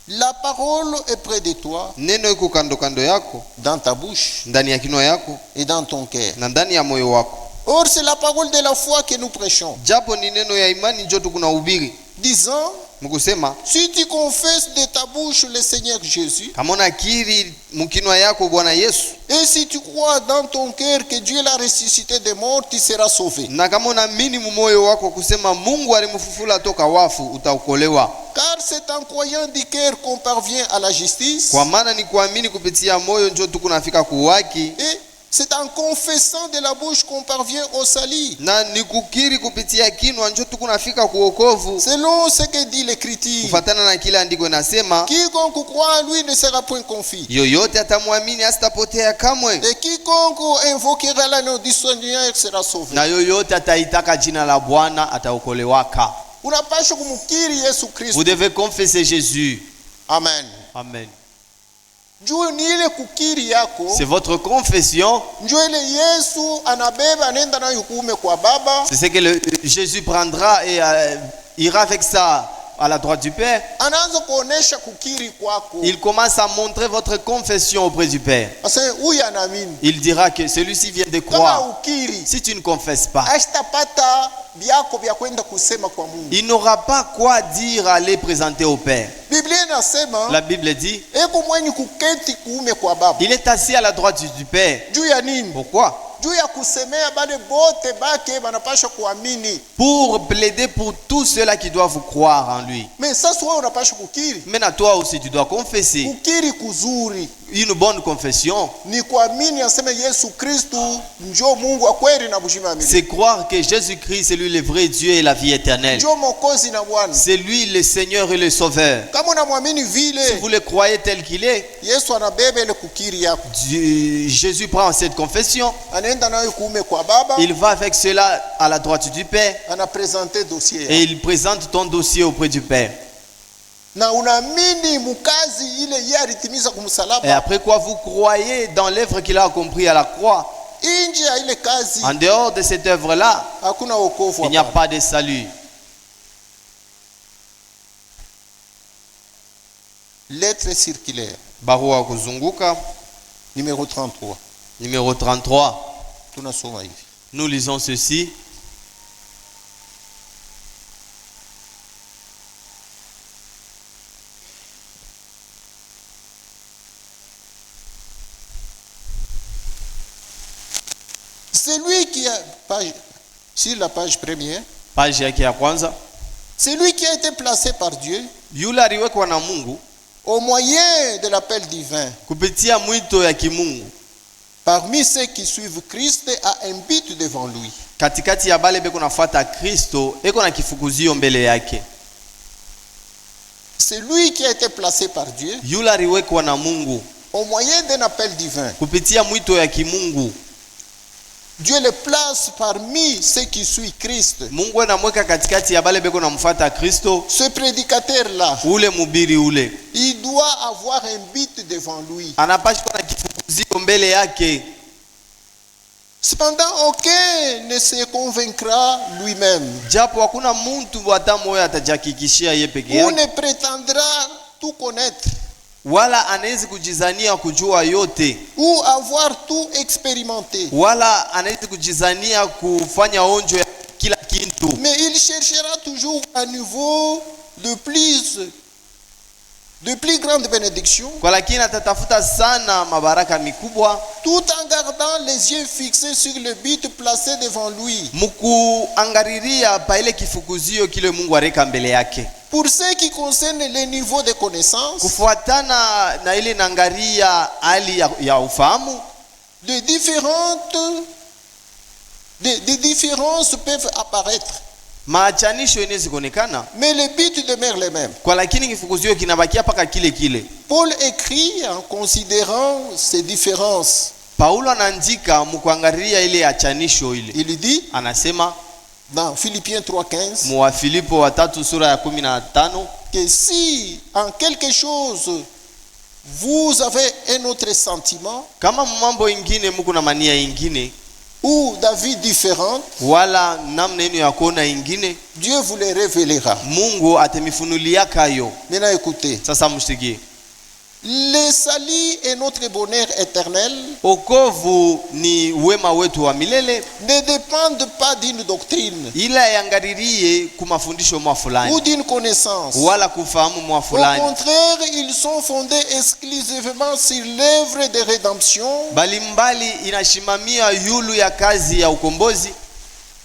S2: La parole est près de toi,
S3: Neno iko kando kando yako,
S2: dans ta bouche
S3: ndani ya kinwa yako
S2: et dans ton cœur.
S3: na ndani ya moyo wako.
S2: Or, c'est la parole de la foi que nous prêchons,
S3: Japo ni neno ya imani njo tukunahubiri,
S2: disant,
S3: mkusema
S2: si tu confesses de ta bouche le Seigneur Jésus,
S3: kama unakiri mkinwa yako Bwana Yesu,
S2: et si tu crois dans ton cœur que Dieu l'a ressuscité des morts, tu seras sauvé.
S3: na kama unaamini mumoyo wako kusema Mungu alimfufula toka wafu, utaokolewa.
S2: Car c'est en croyant du cœur qu'on parvient à la justice,
S3: Kwa maana ni kuamini kupitia moyo njo tukunafika kuwaki,
S2: et c'est en confessant de la bouche qu'on parvient au salut.
S3: na ni kukiri kupitia kinwa njo tukunafika kuokovu,
S2: Selon ce que dit l'Écriture,
S3: kufatana na kile andiko inasema,
S2: quiconque croit en lui ne sera point confus.
S3: yoyote atamwamini asitapotea kamwe,
S2: Et quiconque invoquera le nom du Seigneur sera sauvé.
S3: na yoyote ataitaka jina la Bwana ataokolewaka.
S2: Unapaswa kumkiri Yesu Kristo.
S3: Vous devez confesser Jésus.
S2: Amen.
S3: Amen.
S2: Juu ni ile kukiri yako,
S3: C'est votre confession.
S2: njoo ile Yesu anabeba anaenda nayo kuume kwa Baba,
S3: C'est ce que Jésus prendra et ira avec ça à la droite du Père.
S2: anaanza kuonesha kukiri kwako.
S3: Il commence à montrer votre confession auprès du Père.
S2: Asa huyu anaamini.
S3: Il dira que celui-ci vient de
S2: Kama
S3: croire.
S2: ukiri,
S3: Si tu ne confesses pas,
S2: asitapata byako vya kwenda kusema kwa Mungu.
S3: il n'aura pas quoi dire à les présenter au Père.
S2: Biblia inasema
S3: La Bible dit,
S2: eko mwenye kuketi kuume kwa Baba.
S3: il est assis à la droite du Père.
S2: Juu ya nini?
S3: Pourquoi?
S2: Juu ya kusemea bale bote bake banapasha kuamini.
S3: Pour plaider pour tous ceux-là qui doivent croire en lui.
S2: Mais sasa wewe unapasha kukiri.
S3: Maintenant, toi aussi, tu dois confesser.
S2: Kukiri kuzuri
S3: Une bonne confession,
S2: ni kuamini aseme Yesu Kristu njo Mungu wa kweli na bujima wa milele.
S3: c'est croire que Jésus-Christ, c'est lui le vrai Dieu et la vie éternelle.
S2: Njo Mwokozi na Bwana.
S3: C'est lui le Seigneur et le Sauveur.
S2: Kama unamwamini
S3: Si
S2: vile,
S3: vous le croyez tel qu'il est,
S2: Yesu anabeba ile kukiri yako.
S3: Jésus prend cette confession,
S2: Anaenda nayo kuume kwa Baba,
S3: il va avec cela à la droite du Père
S2: anapresente dossier.
S3: et il présente ton dossier auprès du Père.
S2: Na unaamini mukazi ile yeye alitimiza
S3: Et
S2: kumsalaba.
S3: après quoi vous croyez dans l'œuvre qu'il a accomplie à la croix.
S2: Nje ya ile kazi
S3: En dehors de cette œuvre-là,
S2: hakuna wokovu.
S3: il n'y a
S2: hapa.
S3: pas de salut.
S2: Lettre circulaire
S3: Barua kuzunguka
S2: numéro 33.
S3: numéro 33.
S2: Tunasoma hivi.
S3: Nous lisons ceci.
S2: Celui qui a sur la page première,
S3: Page yake ya kwanza.
S2: celui qui a été placé par Dieu
S3: Yule aliwekwa na Mungu
S2: au moyen de l'appel divin
S3: kupitia mwito ya kimungu
S2: parmi ceux qui suivent Christ a un but devant lui.
S3: Katikati ya bale beko nafuata Kristo eko na kifukuzio mbele yake.
S2: C'est lui qui a été placé par Dieu.
S3: Yule aliwekwa na Mungu
S2: au moyen d'un appel divin.
S3: Kupitia mwito ya kimungu.
S2: Dieu le place parmi ceux qui suivent Christ.
S3: Mungu anamweka katikati ya bale beko namfuata Kristo.
S2: Ce prédicateur là,
S3: ule mubiri ule,
S2: il doit avoir un but devant lui.
S3: Anapashwa na kifukuzio mbele yake.
S2: Cependant, aucun ne se convaincra lui-même.
S3: Japo hakuna mtu hata mmoja atajihakikishia yeye peke yake.
S2: Ou ne prétendra tout connaître.
S3: Wala anaweza kujizania kujua yote.
S2: Ou avoir tout expérimenté.
S3: Wala anaweza kujizania kufanya onjo ya kila kitu.
S2: Mais il cherchera toujours un niveau de plus grande bénédiction.
S3: Kwa lakini atatafuta sana mabaraka mikubwa.
S2: Tout en gardant les yeux fixés sur le but placé devant lui.
S3: Mukuangariria pa ile kifukuzio kile Mungu areka mbele yake.
S2: Pour ce qui concerne les niveaux de connaissance,
S3: kufuatana na ile nangaria hali ya ufahamu,
S2: des différences peuvent apparaître.
S3: Maachanisho inaweza kuonekana,
S2: mais le but demeure le même.
S3: Kwa lakini kifukuzio kinabakia paka kile kile.
S2: Paul écrit en considérant ces différences.
S3: Paulo anaandika mkuangalia ile achanisho ile.
S2: Il dit
S3: anasema
S2: dans Philippiens 3:15,
S3: Mwa Filipo 3 sura ya 15,
S2: que si en quelque chose vous avez un autre sentiment,
S3: kama mambo ingine mko na mania ingine
S2: ou d'avis différent,
S3: wala namna yenu ya kuona ingine,
S2: Dieu vous les révélera.
S3: Mungu atemifunulia kayo.
S2: Maintenant écoutez.
S3: Sasa msikie.
S2: Le salut est notre bonheur éternel.
S3: Okovu ni wema wetu wa milele.
S2: Ne dépendent pas d'une doctrine.
S3: Ila yangaririe kumafundisho mwa fulani.
S2: Ou d'une connaissance.
S3: Wala kufahamu mwa fulani.
S2: Au contraire, ils sont fondés exclusivement sur l'œuvre de rédemption.
S3: Balimbali inashimamia yulu ya kazi ya ukombozi.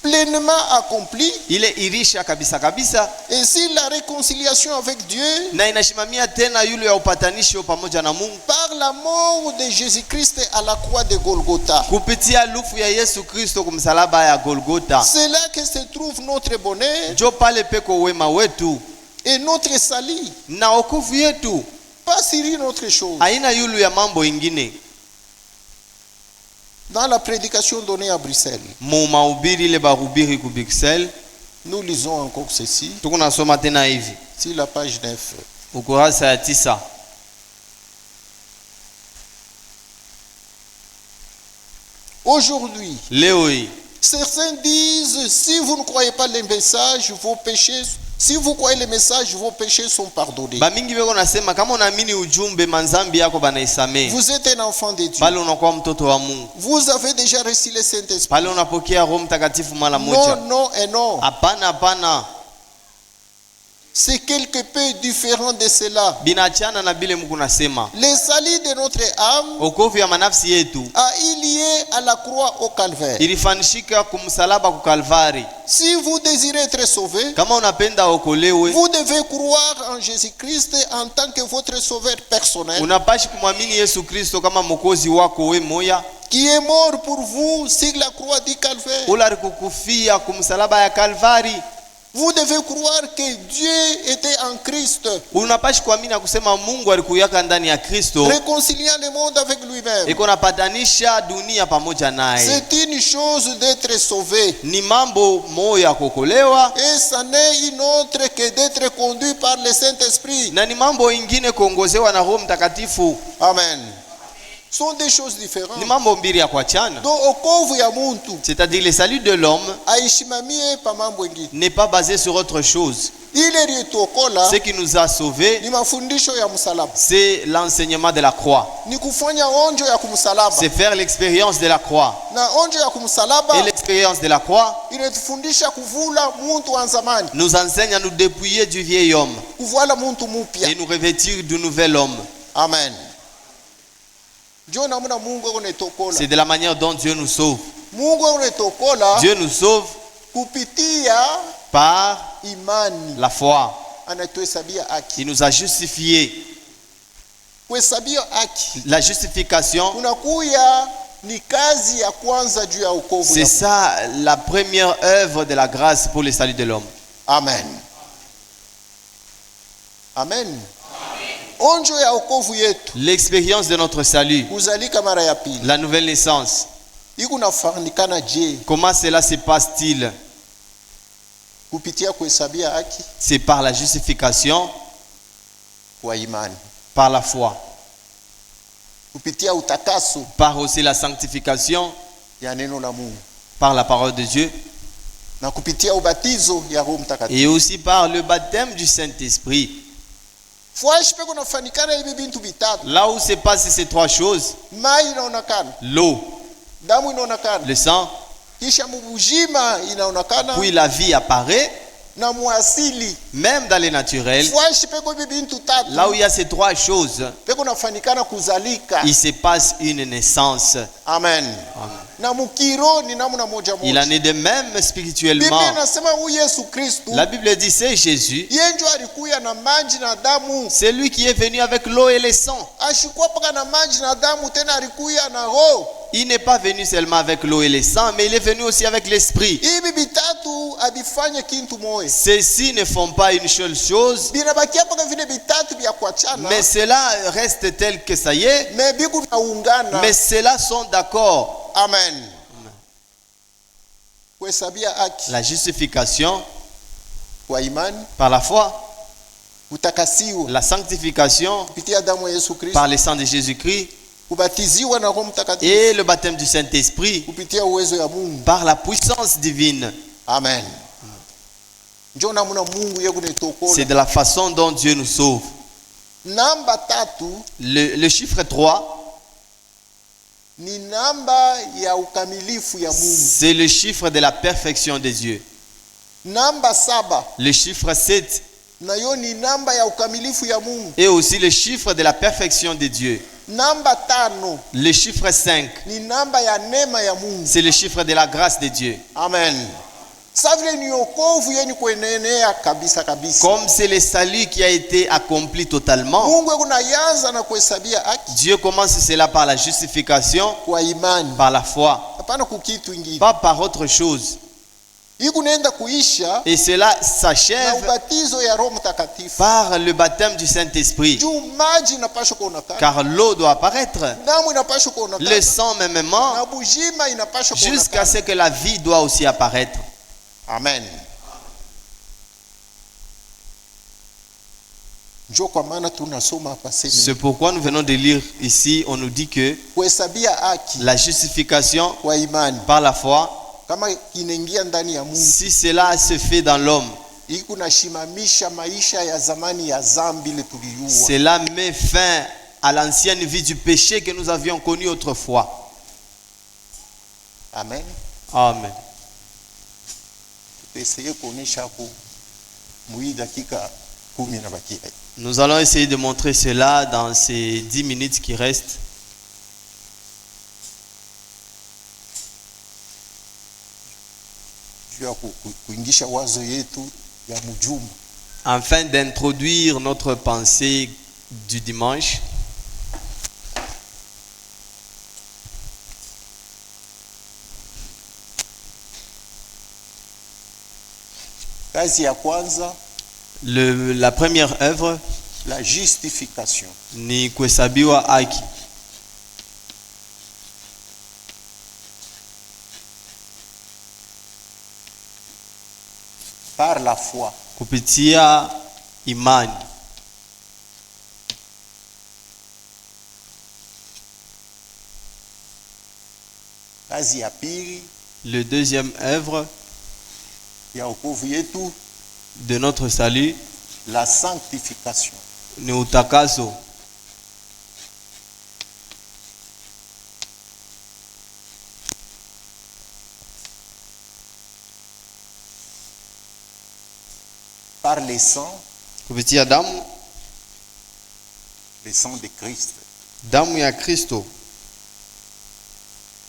S2: Pleinement accompli.
S3: Ile irisha kabisa kabisa.
S2: Et si la réconciliation avec Dieu.
S3: Na inashimamia tena yulu ya upatanisho pamoja na Mungu.
S2: Par la mort de Jésus-Christ à la croix de Golgotha.
S3: Kupitia lufu ya Yesu Kristo kumsalaba ya Golgotha.
S2: C'est là que se trouve notre bonheur.
S3: Jo pale peko wema wetu.
S2: Et notre salut.
S3: Na wokovu yetu.
S2: Pas sur une autre chose.
S3: Haina yulu ya mambo ingine.
S2: Dans la prédication donnée à Bruxelles,
S3: mu mahubiri ile bahubiri ku Bruxelles,
S2: nous lisons encore ceci.
S3: Tukunasoma tena hivi.
S2: Sur la page 9.
S3: Ukurasa ya 9.
S2: Aujourd'hui,
S3: leo hii,
S2: certains disent, si vous ne croyez pas les messages, vos péchés, si vous croyez les messages, vos péchés sont pardonnés.
S3: Bamingi beko nasema kama unaamini ujumbe manzambi yako banaisamee.
S2: Vous êtes un enfant de Dieu.
S3: Pale unakuwa mtoto wa Mungu.
S2: Vous avez déjà reçu le Saint-Esprit.
S3: Pale unapokea Roho Mtakatifu mara moja.
S2: Non, non et non.
S3: Hapana, hapana.
S2: C'est quelque peu différent de cela.
S3: Binachana na bile Mungu nasema.
S2: Le salut de notre âme,
S3: okovu ya manafsi yetu,
S2: a lié à la croix au calvaire.
S3: Ilifanishika kumsalaba ku Kalvari.
S2: Si vous désirez être sauvé,
S3: kama unapenda okolewe,
S2: vous devez croire en Jésus-Christ en tant que votre sauveur personnel.
S3: Unapashi kumwamini Yesu Kristo kama mwokozi wako we moya,
S2: qui est mort pour vous sur la croix du calvaire.
S3: Ula alikukufia kumsalaba ya Kalvari.
S2: Vous devez croire que Dieu était en Christ.
S3: Unapashi kuamini kusema Mungu alikuyaka ndani ya Kristo,
S2: réconciliant le monde avec lui-même.
S3: Iko napatanisha dunia pamoja naye.
S2: C'est une chose d'être sauvé.
S3: Ni mambo moya kuokolewa.
S2: Et ça n'est une autre que d'être conduit par le Saint-Esprit.
S3: Na ni mambo ingine kuongozewa na Roho Mtakatifu.
S2: Amen. Sont des choses différentes.
S3: Ni mambo mbili ya kuachana.
S2: Donc okovu ya muntu,
S3: c'est-à-dire le salut de l'homme,
S2: aishimamie pa mambo ingine,
S3: n'est pas basé sur autre chose.
S2: Ile ritokola,
S3: ce qui nous a sauvés,
S2: ni mafundisho ya msalaba.
S3: C'est l'enseignement de la croix.
S2: Ni kufanya onjo ya kumsalaba.
S3: C'est faire l'expérience de la croix.
S2: Na onjo ya kumsalaba,
S3: et l'expérience de la croix,
S2: inatufundisha kuvula muntu wa zamani.
S3: Nous enseigne à nous dépouiller du vieil homme.
S2: Kuvala muntu mupya.
S3: Et nous revêtir du nouvel homme.
S2: Amen.
S3: C'est de la manière dont Dieu nous sauve.
S2: Dieu
S3: nous sauve par
S2: imani,
S3: la foi.
S2: Il
S3: nous a justifiés. La justification C'est ça la première œuvre de la grâce pour le salut de l'homme.
S2: Amen. Amen.
S3: L'expérience de notre salut, la nouvelle naissance, comment cela se passe-t-il? C'est par la justification, par la foi, par aussi la sanctification, par la parole de Dieu, et aussi par le baptême du Saint-Esprit. Là où se passent ces trois choses, l'eau, le sang, puis la vie apparaît, même dans les naturels. Là où il y a ces trois choses, il se passe une naissance.
S2: Amen.
S3: Il en est de même spirituellement. La Bible dit c'est Jésus. C'est lui qui est venu avec l'eau et le sang. Il n'est pas venu seulement avec l'eau et le sang, mais il est venu aussi avec l'esprit. Ceux-ci ne font pas une seule chose, mais cela reste tel que ça y est, mais ceux-là sont d'accord.
S2: Amen.
S3: La justification par la foi, la sanctification par le sang de Jésus-Christ, et le baptême du Saint-Esprit par la puissance divine.
S2: Amen.
S3: C'est de la façon dont Dieu nous sauve. Le chiffre 3, c'est le chiffre de la perfection de Dieu. Le chiffre 7 est aussi le chiffre de la perfection de Dieu. Le chiffre 5, c'est le chiffre de la grâce de Dieu.
S2: Amen.
S3: Comme c'est le salut qui a été accompli totalement, Dieu commence cela par la justification, par la foi, pas par autre chose. Et cela s'achève par le baptême du Saint-Esprit. Car l'eau doit apparaître, le sang mêmement, jusqu'à ce que la vie doit aussi apparaître.
S2: Amen.
S3: C'est pourquoi nous venons de lire ici, on nous dit que la justification par la foi, si cela se fait dans l'homme, cela met fin à l'ancienne vie du péché que nous avions connue autrefois.
S2: Amen.
S3: Amen. Nous allons essayer de montrer cela dans ces 10 minutes qui restent. Afin d'introduire notre pensée du dimanche, la première œuvre,
S2: la justification,
S3: ni kuhesabiwa haki.
S2: Par la foi,
S3: kupitia imani.
S2: Kazi ya pili,
S3: le deuxième œuvre de notre salut,
S2: la sanctification,
S3: ni utakaso.
S2: Par le sang,
S3: kupitia damu,
S2: le sang de Christ,
S3: damu ya Kristo,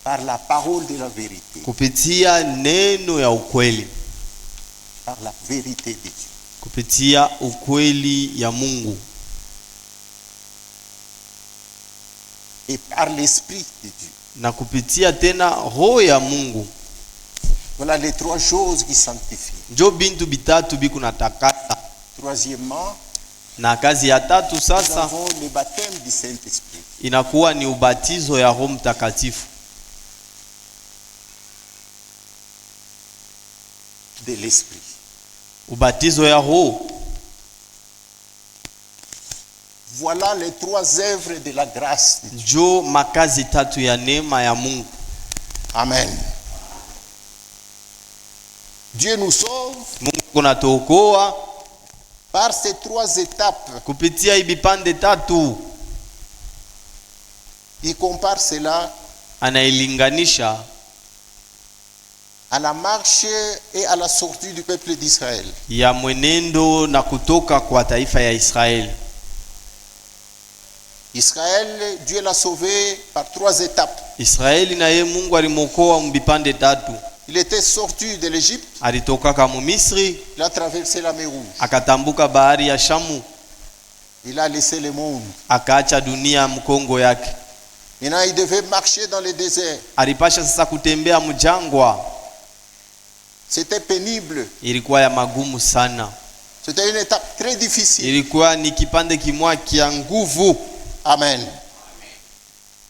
S2: par la parole de la vérité,
S3: kupitia neno ya ukweli,
S2: par la vérité de Dieu,
S3: kupitia ukweli ya Mungu,
S2: et par l'esprit de Dieu,
S3: Na kupitia tena roho ya Mungu.
S2: Voilà les trois choses qui sanctifient.
S3: Njo bintu bitatu bikunatakasa.
S2: Troisièmement,
S3: na kazi ya tatu
S2: nous
S3: sasa
S2: avons le baptême du Saint-Esprit.
S3: inakuwa ni ubatizo ya Roho Mtakatifu.
S2: De l'Esprit.
S3: Ubatizo ya Roho.
S2: Voilà les trois œuvres de la grâce.
S3: Njo makazi tatu ya neema ya Mungu.
S2: Amen. Dieu nous sauve
S3: Mungu kunatuokoa
S2: par ces trois étapes.
S3: kupitia ibipande tatu.
S2: Il compare cela
S3: Anailinganisha
S2: à la marche et à la sortie du peuple d'Israël.
S3: ya mwenendo na kutoka kwa taifa ya Israeli.
S2: Israël, Dieu l'a sauvé par trois étapes.
S3: Israeli na ye Mungu alimokoa mbipande tatu.
S2: Il était sorti de l'Égypte,
S3: Alitoka kama Misri,
S2: il a traversé la mer Rouge.
S3: akatambuka bahari ya Shamu,
S2: Il a laissé le monde.
S3: akaacha dunia mkongo yake.
S2: Maintenant, il devait marcher dans le désert.
S3: Alipasha sasa kutembea mjangwa.
S2: C'était pénible.
S3: Ilikuwa ya magumu sana.
S2: C'était une étape très difficile.
S3: Ilikuwa ni kipande kimwa kia nguvu.
S2: Amen.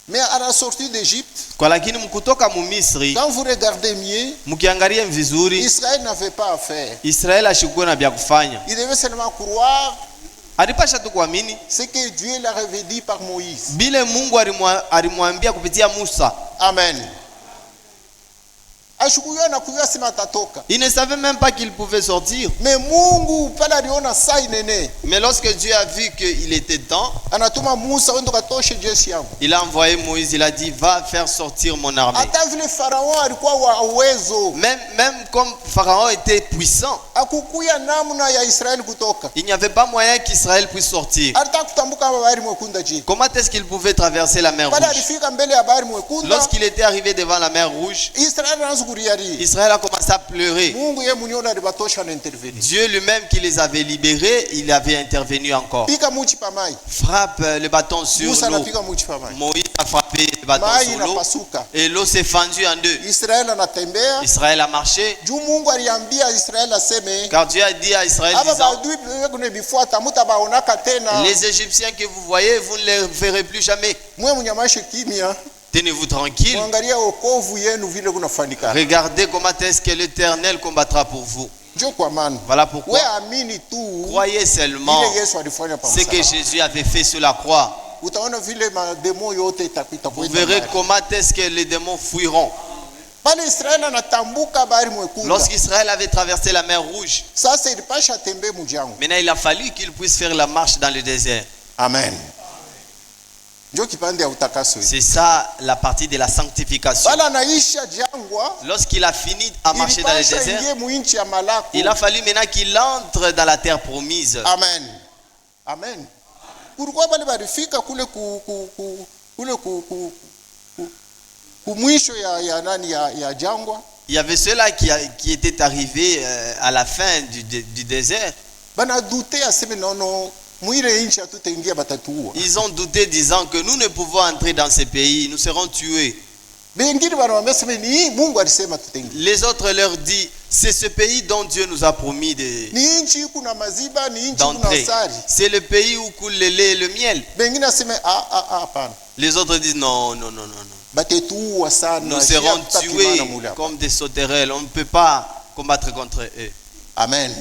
S2: Mais à la sortie d'Égypte,
S3: Kwa lakini mkutoka mu Misri,
S2: quand vous regardez mieux,
S3: mkiangalia vizuri,
S2: Israël n'avait pas à faire.
S3: Israeli ashikuwa na vya kufanya.
S2: Il devait seulement croire
S3: Alipasha tu kuamini
S2: ce que Dieu leur avait dit par Moïse.
S3: bile Mungu alimwambia kupitia Musa.
S2: Amen. Ashukuyua na kuyua sema atatoka.
S3: Il ne savait même pas qu'il pouvait sortir.
S2: Mais Mungu pala aliona saa inene.
S3: Mais lorsque Dieu a vu qu'il était temps,
S2: Anatuma Musa wendo katoshe jeshi yangu.
S3: il a envoyé Moïse, il a dit, va faire sortir mon armée.
S2: Hata vile Farao alikuwa wa uwezo.
S3: Même comme Pharaon était puissant,
S2: Akukuya namna ya Israeli kutoka.
S3: il n'y avait pas moyen qu'Israël puisse sortir.
S2: Alitaka kutambuka bahari mwekundu je.
S3: Comment est-ce qu'il pouvait traverser la mer
S2: Pala
S3: Rouge?
S2: alifika mbele ya bahari mwekundu.
S3: Lorsqu'il était arrivé devant la mer Rouge,
S2: Israeli anaanza kuriari.
S3: Israël a commencé à pleurer.
S2: Mungu yeye mwenyewe alibatosha na intervenir.
S3: Dieu lui-même qui les avait libérés, il avait intervenu encore.
S2: Pika muchi pa mai.
S3: Frappe le bâton sur
S2: Musa
S3: l'eau.
S2: anapika muchi pa mai.
S3: Moïse a frappé le bâton
S2: Mai
S3: sur l'eau
S2: inapasuka.
S3: et l'eau s'est fendue en deux.
S2: Israeli anatembea.
S3: Israël a marché
S2: Juu Mungu aliambia Israeli aseme
S3: car Dieu a dit à Israël
S2: aba
S3: disant,
S2: badui kune bifuata mutabaonaka tena.
S3: les Égyptiens que vous voyez, vous ne les verrez plus jamais.
S2: Mwe mnyamashe kimya.
S3: Tenez-vous tranquille.
S2: Mwangalia wokovu yenu vile kunafanyika.
S3: Regardez comment est-ce que l'Éternel combattra pour vous.
S2: Njoo kwa maana.
S3: Voilà
S2: We
S3: pourquoi
S2: amini tu
S3: croyez seulement
S2: ile Yesu alifanya pa
S3: ce que
S2: msalaba.
S3: Jésus avait fait sur la croix.
S2: Utaona vile mademo yote itapita
S3: Vous
S2: kwenda.
S3: verrez comment est-ce que les démons fuiront.
S2: Pale Israeli anatambuka bahari mwekundu.
S3: Lorsqu'Israël avait traversé la mer Rouge,
S2: Sasa ilipasha tembe mjango.
S3: maintenant il a fallu qu'il puisse faire la marche dans le désert.
S2: Amen. Njoo kipande ya utakaso.
S3: C'est ça la partie de la sanctification.
S2: Pale anaisha jangwa.
S3: Lorsqu'il a fini à marcher dans le
S2: Ilipasha
S3: désert,
S2: ingie muinchi ya malako.
S3: il a fallu maintenant qu'il entre dans la terre promise.
S2: Amen. Amen. Kulikuwa pale barifika kule kumwisho ya nani ya jangwa.
S3: Il y avait ceux-là qui étaient arrivés à la fin du désert.
S2: Bana douter aseme nono muire inchi atutaingia batatuua.
S3: Ils ont douté disant que nous ne pouvons entrer dans ce pays, nous serons tués.
S2: Bengine bana wamesema ni Mungu alisema tutaingia.
S3: Les autres leur disent, c'est ce pays dont Dieu nous a promis
S2: Ni inchi kuna maziba, ni inchi kuna
S3: d'entrer.
S2: asari.
S3: C'est le pays où coule le lait et le miel.
S2: Bengine aseme hapana.
S3: Les autres disent non, non, non, non, non.
S2: Batetuua sana.
S3: Nous serons tués comme des sauterelles. On ne peut pas combattre contre eux.
S2: Amen.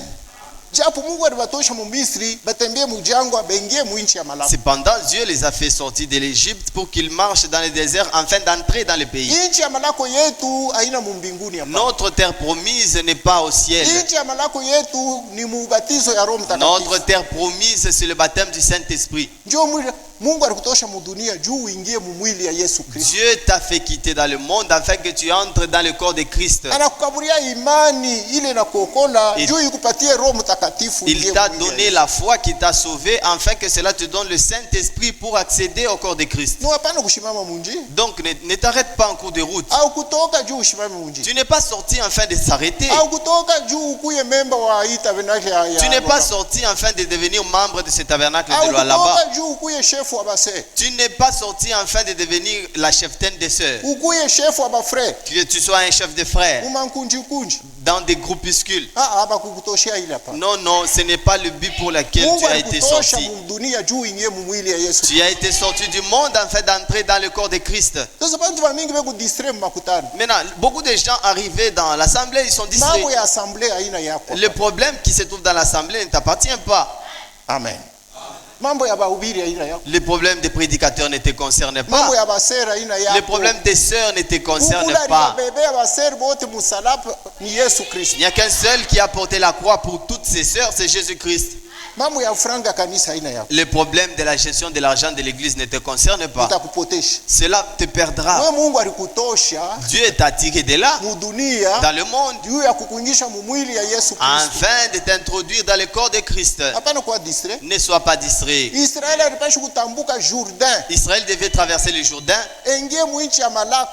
S2: Japo Mungu alibatosha mu Misri, batembee mu jangwa, bengie mu inchi ya malako.
S3: Cependant, Dieu les a fait sortir de l'Égypte pour qu'ils marchent dans le désert afin d'entrer dans le pays.
S2: Inchi ya malako yetu haina mu mbinguni hapa.
S3: Notre terre promise n'est pas au ciel.
S2: Inchi ya malako yetu ni mubatizo ya Roho Mtakatifu.
S3: Notre terre promise, c'est le baptême du Saint-Esprit.
S2: Njoo mwili Mungu alikutosha mu dunia juu uingie mu mwili ya Yesu Kristo.
S3: Dieu t'a fait quitter dans le monde afin que tu entres dans le corps de Christ.
S2: Anakukaburia imani ile na kuokola juu ikupatie Roho Mtakatifu.
S3: Il t'a donné la foi qui t'a sauvé afin que cela te donne le Saint-Esprit pour accéder au corps de Christ.
S2: No hapana kushimama munji.
S3: Donc ne t'arrête pas en cours de route.
S2: Au kutoka juu ushimame munji.
S3: Tu n'es pas sorti afin de s'arrêter.
S2: Au kutoka juu ukuye memba wa hii tabernacle ya.
S3: Tu n'es pas sorti afin de devenir membre de ce tabernacle de loi
S2: là-bas.
S3: là-bas.
S2: Au kutoka juu ukuye chef
S3: Tu n'es pas sorti afin de devenir la cheftaine des sœurs. Que tu sois un chef de frères dans des groupuscules. Non, non, ce n'est pas le but pour lequel tu as été sorti. Tu as été sorti du monde afin d'entrer dans le corps de Christ. Maintenant, beaucoup de gens arrivés dans l'assemblée, ils sont distraits. Le problème qui se trouve dans l'assemblée ne t'appartient pas.
S2: Amen.
S3: Le problème des prédicateurs ne te concerne pas. Le problème des sœurs ne te concerne pas. Il n'y a qu'un seul qui a porté la croix pour toutes ses sœurs, c'est Jésus-Christ. Le problème de la gestion de l'argent de l'église ne te concerne pas. Cela te perdra. Dieu t'a tiré de là, dans le monde, afin de t'introduire dans le corps de Christ. Ne sois pas distrait. Israël devait traverser le Jourdain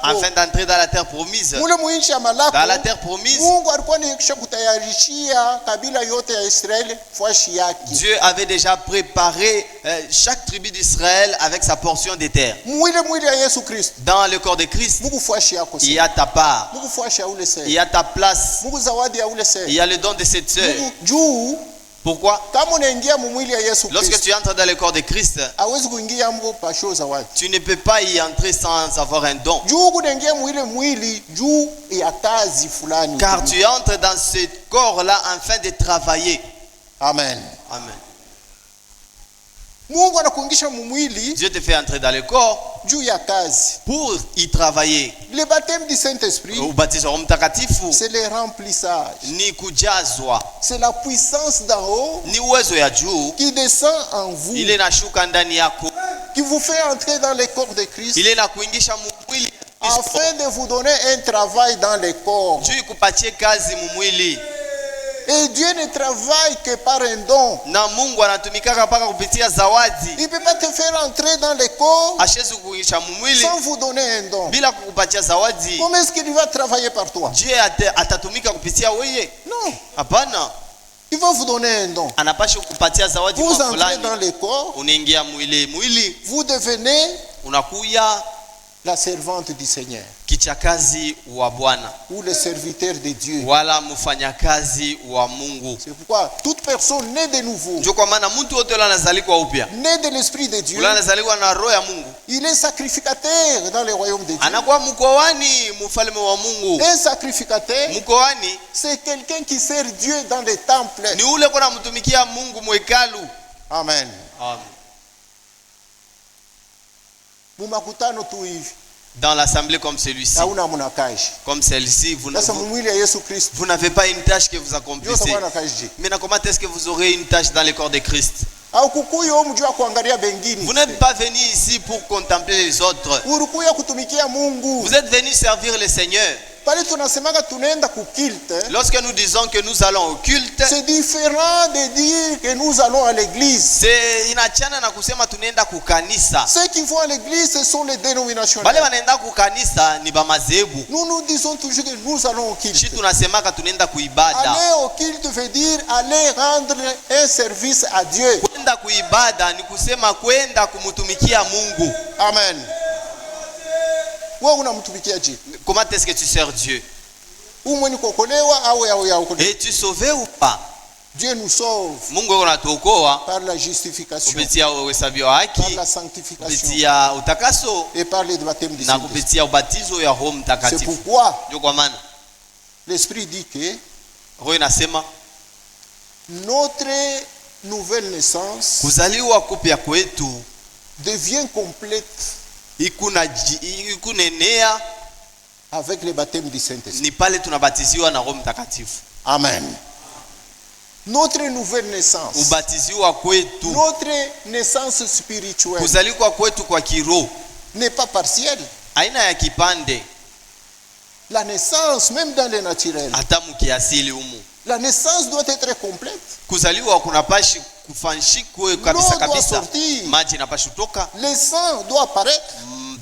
S3: afin d'entrer dans la terre promise. Dans la terre promise, Dieu avait déjà préparé chaque tribu d'Israël avec sa portion de terre. Dans le corps de Christ, il y a ta part, il y a ta place, il y a le don de cette sœur. Pourquoi? Lorsque tu entres dans le corps de Christ, tu ne peux pas y entrer sans avoir un don. Car tu entres dans ce corps-là afin de travailler.
S2: Amen.
S3: Amen. Dieu te fait entrer dans le corps pour y travailler.
S2: Le baptême du Saint-Esprit,
S3: c'est
S2: le remplissage. C'est la puissance d'en haut qui descend en vous, qui vous fait entrer dans le corps de Christ, afin de vous donner un travail dans le corps. Et Dieu ne travaille que par un don. Il ne peut pas te faire entrer dans le corps sans vous donner un don. Comment est-ce qu'il va travailler par toi? Non. Il va vous donner un don. Vous entrez dans le corps. Vous devenez la servante du Seigneur. Ou le serviteur de Dieu. C'est pourquoi toute personne née de nouveau, née de l'Esprit de Dieu, il est sacrificateur dans le royaume de Dieu. Un sacrificateur, c'est quelqu'un qui sert Dieu dans les temples. Amen.
S3: Dans l'assemblée comme celui-ci, comme celle-ci, vous n'avez pas une tâche que vous accomplissez. Mais comment est-ce que vous aurez une tâche dans le corps de Christ? Vous n'êtes pas venu ici pour contempler les autres. Vous êtes venu servir le Seigneur. Lorsque nous disons que nous allons au culte,
S2: c'est différent de dire que nous allons à l'église. Ceux qui vont à l'église, ce sont les dénominationnels. Nous disons toujours que nous allons au culte. Aller au culte veut dire aller rendre un service à Dieu. Amen.
S3: Comment est-ce que tu sers Dieu? Es-tu sauvé ou pas?
S2: Dieu nous sauve par la justification, par la sanctification et par le baptême du Saint-Esprit. C'est pourquoi l'Esprit dit que notre nouvelle naissance devient complète avec le baptême du Saint-Esprit. Amen. Notre nouvelle naissance, notre naissance spirituelle n'est pas partielle. La naissance, même dans le naturel, la naissance doit être complète. L'eau doit sortir. Le sang doit apparaître.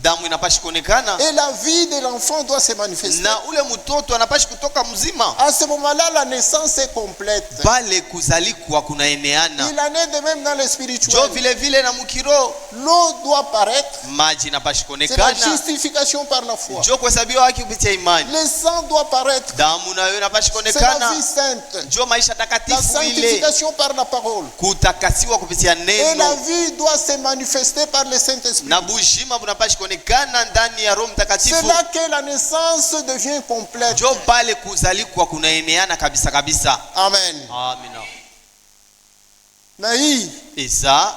S3: damu inapashi kuonekana,
S2: et la vie de l'enfant doit se manifester.
S3: na ule mtoto anapashi kutoka mzima.
S2: À ce moment-là, la naissance est complète.
S3: Pale kuzalikwa kunaeneana.
S2: Il en est de même dans le spirituel.
S3: Jo vile vile na mukiro,
S2: L'eau doit paraître.
S3: maji inapashi
S2: C'est la
S3: kuonekana.
S2: justification par la foi.
S3: Jo kuhesabiwa haki kupitia imani.
S2: Le sang doit paraître.
S3: Damu nayo inapashi
S2: C'est la vie
S3: kuonekana.
S2: sainte.
S3: Jo maisha
S2: La
S3: takatifu ile,
S2: sanctification par la parole.
S3: kutakasiwa kupitia
S2: Et la
S3: neno,
S2: vie doit se manifester par le Saint-Esprit.
S3: na bujima bunapashi kuonekana ndani ya Roho
S2: C'est
S3: Mtakatifu.
S2: là que la naissance devient complète.
S3: Jo pale kuzalikwa kunaeneana kabisa kabisa.
S2: Amen.
S3: Amina.
S2: Na hii
S3: Et ça,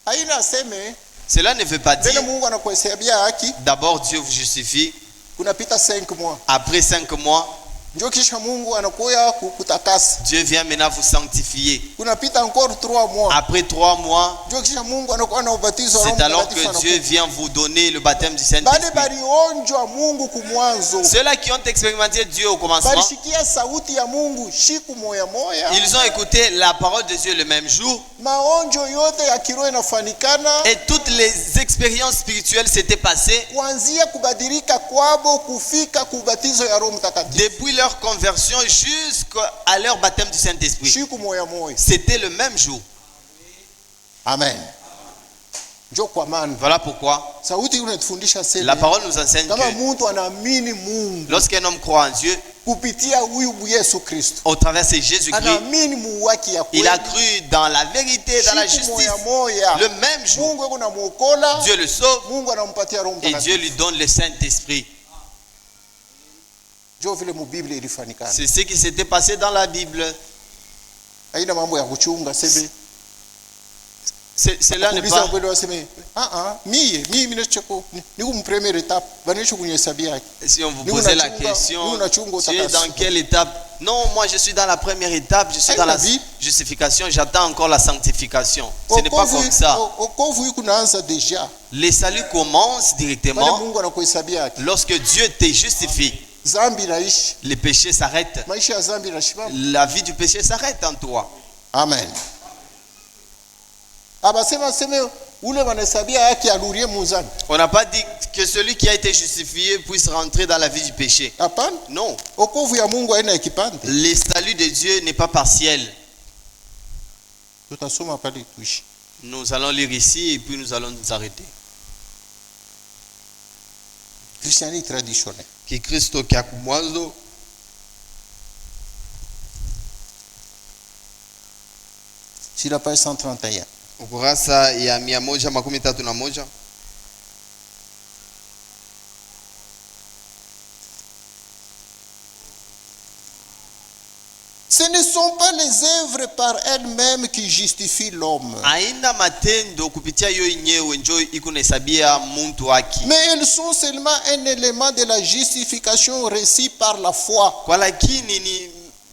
S2: haina seme
S3: cela ne veut pas
S2: vile
S3: dire
S2: Mungu anakuhesabia haki
S3: d'abord Dieu vous justifie,
S2: kunapita 5 mois.
S3: après 5 mois,
S2: Ndio kisha Mungu anakuya kukutakasa.
S3: Dieu vient maintenant vous sanctifier.
S2: Kunapita encore 3 mois.
S3: Après 3 mois,
S2: Ndio kisha Mungu anakuwa na ubatizo wa Roho
S3: c'est alors
S2: Mtakatifu
S3: que Dieu
S2: anakuja.
S3: vient vous donner le baptême du
S2: Bale
S3: Saint-Esprit.
S2: balionjwa Mungu kumwanzo.
S3: Ceux-là qui ont expérimenté Dieu au commencement,
S2: Balishikia sauti ya Mungu shiku moya moya.
S3: ils ont écouté la parole de Dieu le même jour,
S2: Maonjo yote ya kiroho inafanikana
S3: et toutes les expériences spirituelles s'étaient passées
S2: kuanzia kubadilika kwabo kufika kubatizo ya Roho Mtakatifu.
S3: depuis leur conversion jusqu'à leur baptême du Saint-Esprit.
S2: Shiku moya moya.
S3: C'était le même jour.
S2: Amen. Njo kwa maana
S3: Voilà pourquoi
S2: sauti inatufundisha
S3: la
S2: sasa
S3: parole nous enseigne
S2: kama
S3: que
S2: mtu anaamini Mungu
S3: lorsqu'un homme croit en Dieu,
S2: kupitia huyu Yesu Kristo,
S3: au travers de Jésus-Christ,
S2: anaamini muuaki ya
S3: il a
S2: kweli,
S3: cru dans la vérité, dans la
S2: shiku
S3: justice.
S2: moya moya,
S3: Le même jour,
S2: Mungu yuko namuokola,
S3: Dieu le sauve
S2: Mungu anampatia Roho
S3: et Dieu
S2: Mtakatifu.
S3: lui donne le Saint-Esprit.
S2: Njo vile mubiblia ilifanikana.
S3: C'est ce qui s'était passé dans la Bible.
S2: Haina mambo ya kuchunga sebe.
S3: Cela n'est
S2: Kuuliza
S3: pas.
S2: kweli waseme mimi nachoko niko mu première étape banisho kunyesabia yake.
S3: Si on vous
S2: Nous,
S3: posait
S2: on a
S3: la
S2: chunga,
S3: question,
S2: nous, on a chunga
S3: tu es
S2: utakaso.
S3: dans quelle étape? Non, moi je suis dans la première étape, je suis dans la justification, j'attends encore la sanctification. Ce n'est pas comme ça.
S2: Okovu yuko naanza deja.
S3: Le salut commence
S2: Bale
S3: directement
S2: Mungu anakuhesabia yake.
S3: lorsque Dieu te justifie.
S2: Zambi naishi.
S3: Les péchés s'arrêtent.
S2: Maisha ya zambi nashimama.
S3: La vie du péché s'arrête en toi.
S2: Amen. Abasema seme ule wanahesabia yake alurie muzani.
S3: On n'a pas dit que celui qui a été justifié puisse rentrer dans la vie du péché.
S2: Hapana.
S3: Non.
S2: Okovu ya Mungu haina kipande.
S3: Le salut de Dieu n'est pas partiel.
S2: Tutasoma pale tuishi.
S3: Nous allons lire ici et puis nous allons nous arrêter.
S2: Christianisme traditionnel.
S1: Kikristo kya kumwanzo
S2: Sur la page 131.
S1: ukurasa ya 131.
S2: Ce ne sont pas les œuvres par elles-mêmes qui justifient l'homme,
S3: Aina matendo kupitia yo yenyewe njo iko nahesabia muntu haki.
S2: mais elles sont seulement un élément de la justification reçue par la foi.
S3: Kwa lakini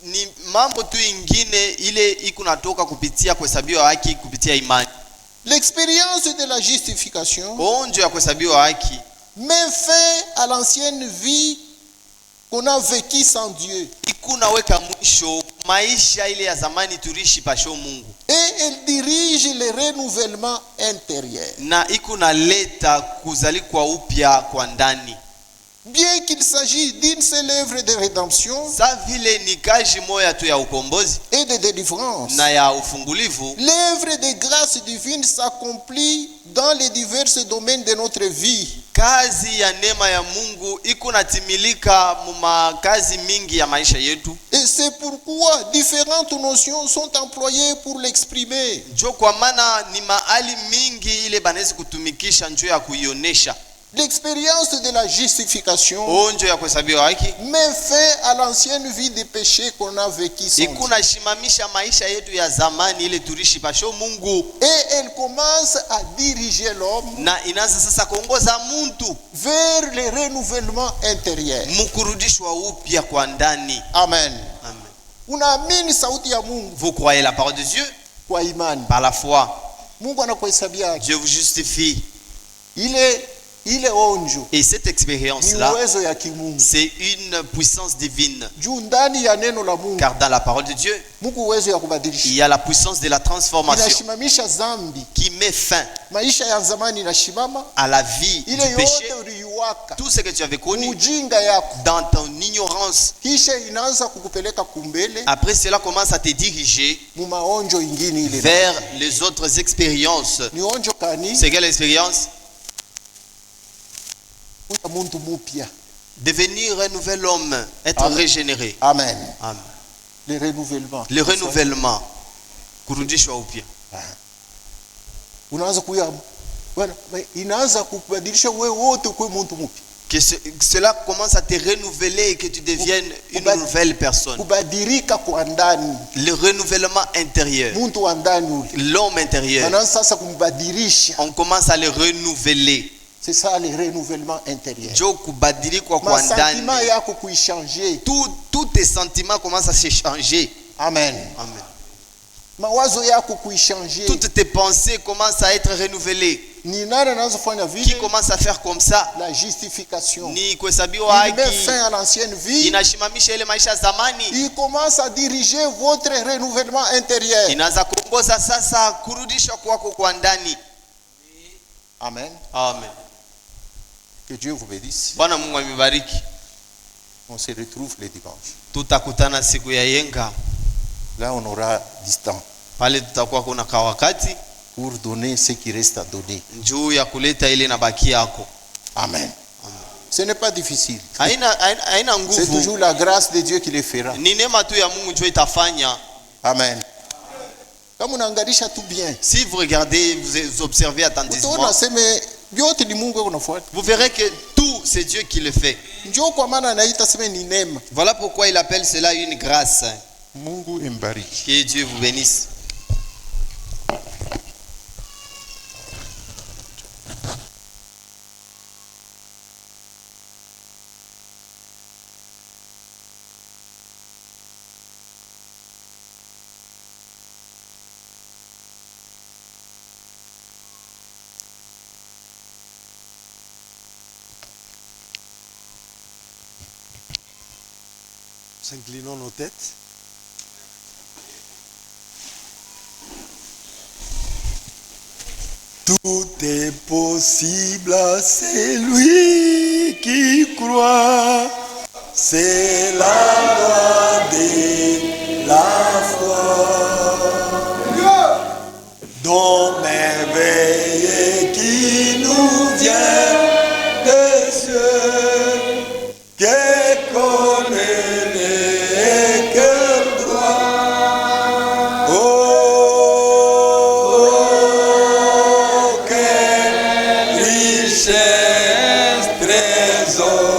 S3: ni mambo tu ingine ile iko natoka kupitia kuhesabiwa haki kupitia imani.
S2: L'expérience de la justification
S3: Onjo ya kuhesabiwa haki
S2: met fin à l'ancienne vie qu'on a vécue sans Dieu.
S3: ikunaweka mwisho maisha ile ya zamani tulishi pasho Mungu,
S2: Et elle dirige le renouvellement intérieur.
S3: na ikunaleta kuzalikwa upya kwa ndani.
S2: Bien qu'il s'agisse d'une seule œuvre de rédemption
S3: Sa vile ni kazi moya tu ya ukombozi
S2: et de délivrance,
S3: na ya ufungulivu,
S2: l'œuvre de grâce divine s'accomplit dans les divers domaines de notre vie.
S3: kazi ya neema ya Mungu ikunatimilika muma kazi mingi ya maisha yetu.
S2: Et c'est pourquoi différentes notions sont employées pour l'exprimer.
S3: Njo kwa maana ni mahali mingi ile banaweza kutumikisha njo ya kuionesha
S2: L'expérience de la justification
S3: onjo ya kuhesabiwa haki
S2: met fin à l'ancienne vie de péché qu'on a vécu sans Dieu.
S3: ikunashimamisha maisha yetu ya zamani ile tulishi pasho Mungu,
S2: Et elle commence à diriger l'homme
S3: na inaanza sasa kuongoza muntu
S2: vers le renouvellement intérieur.
S3: mukurudishwa upya kwa ndani.
S2: Amen.
S3: Amen.
S2: Unaamini sauti ya Mungu
S3: Vous croyez la parole de Dieu
S2: kwa imani.
S3: par la foi.
S2: Mungu anakuhesabia haki.
S3: Dieu vous justifie.
S2: Ile
S3: Et cette expérience-là, c'est une puissance divine. Car dans la parole de Dieu, il y a la puissance de la transformation qui met fin à la vie du péché. Tout ce que tu avais connu dans ton ignorance, après cela commence à te diriger vers les autres expériences. C'est quelle expérience? Devenir un nouvel homme, être régénéré.
S2: Amen.
S3: Amen.
S2: Le renouvellement.
S3: Le renouvellement. Kurudishwa upya. Que cela commence à te renouveler et que tu deviennes une nouvelle personne. Le renouvellement intérieur. L'homme intérieur. On commence à le renouveler.
S2: C'est ça le renouvellement intérieur.
S3: Tous tes sentiments commencent à se changer.
S2: Amen.
S3: Amen.
S2: Toutes
S3: tes pensées commencent à être renouvelées. Qui commence à faire comme ça?
S2: La justification.
S3: Il
S2: met fin à l'ancienne vie. Il commence à diriger votre renouvellement intérieur. Amen.
S3: Amen.
S2: Que Dieu vous bénisse. On se retrouve le dimanche. Là, on aura du temps pour donner ce qui reste à donner. Amen. Ce n'est pas difficile. C'est toujours la grâce de Dieu qui le fera. Amen.
S3: Si vous regardez, vous observez attentivement, vous verrez que tout c'est Dieu qui le fait. Voilà pourquoi il appelle cela une grâce. Que Dieu vous bénisse.
S4: Inclinons nos têtes. Tout est possible à celui qui croit. C'est la loi de la foi. Don merveilleux qui nous vient des cieux. Que connaît les cœurs droits. Oh, quelle richesse, trésor.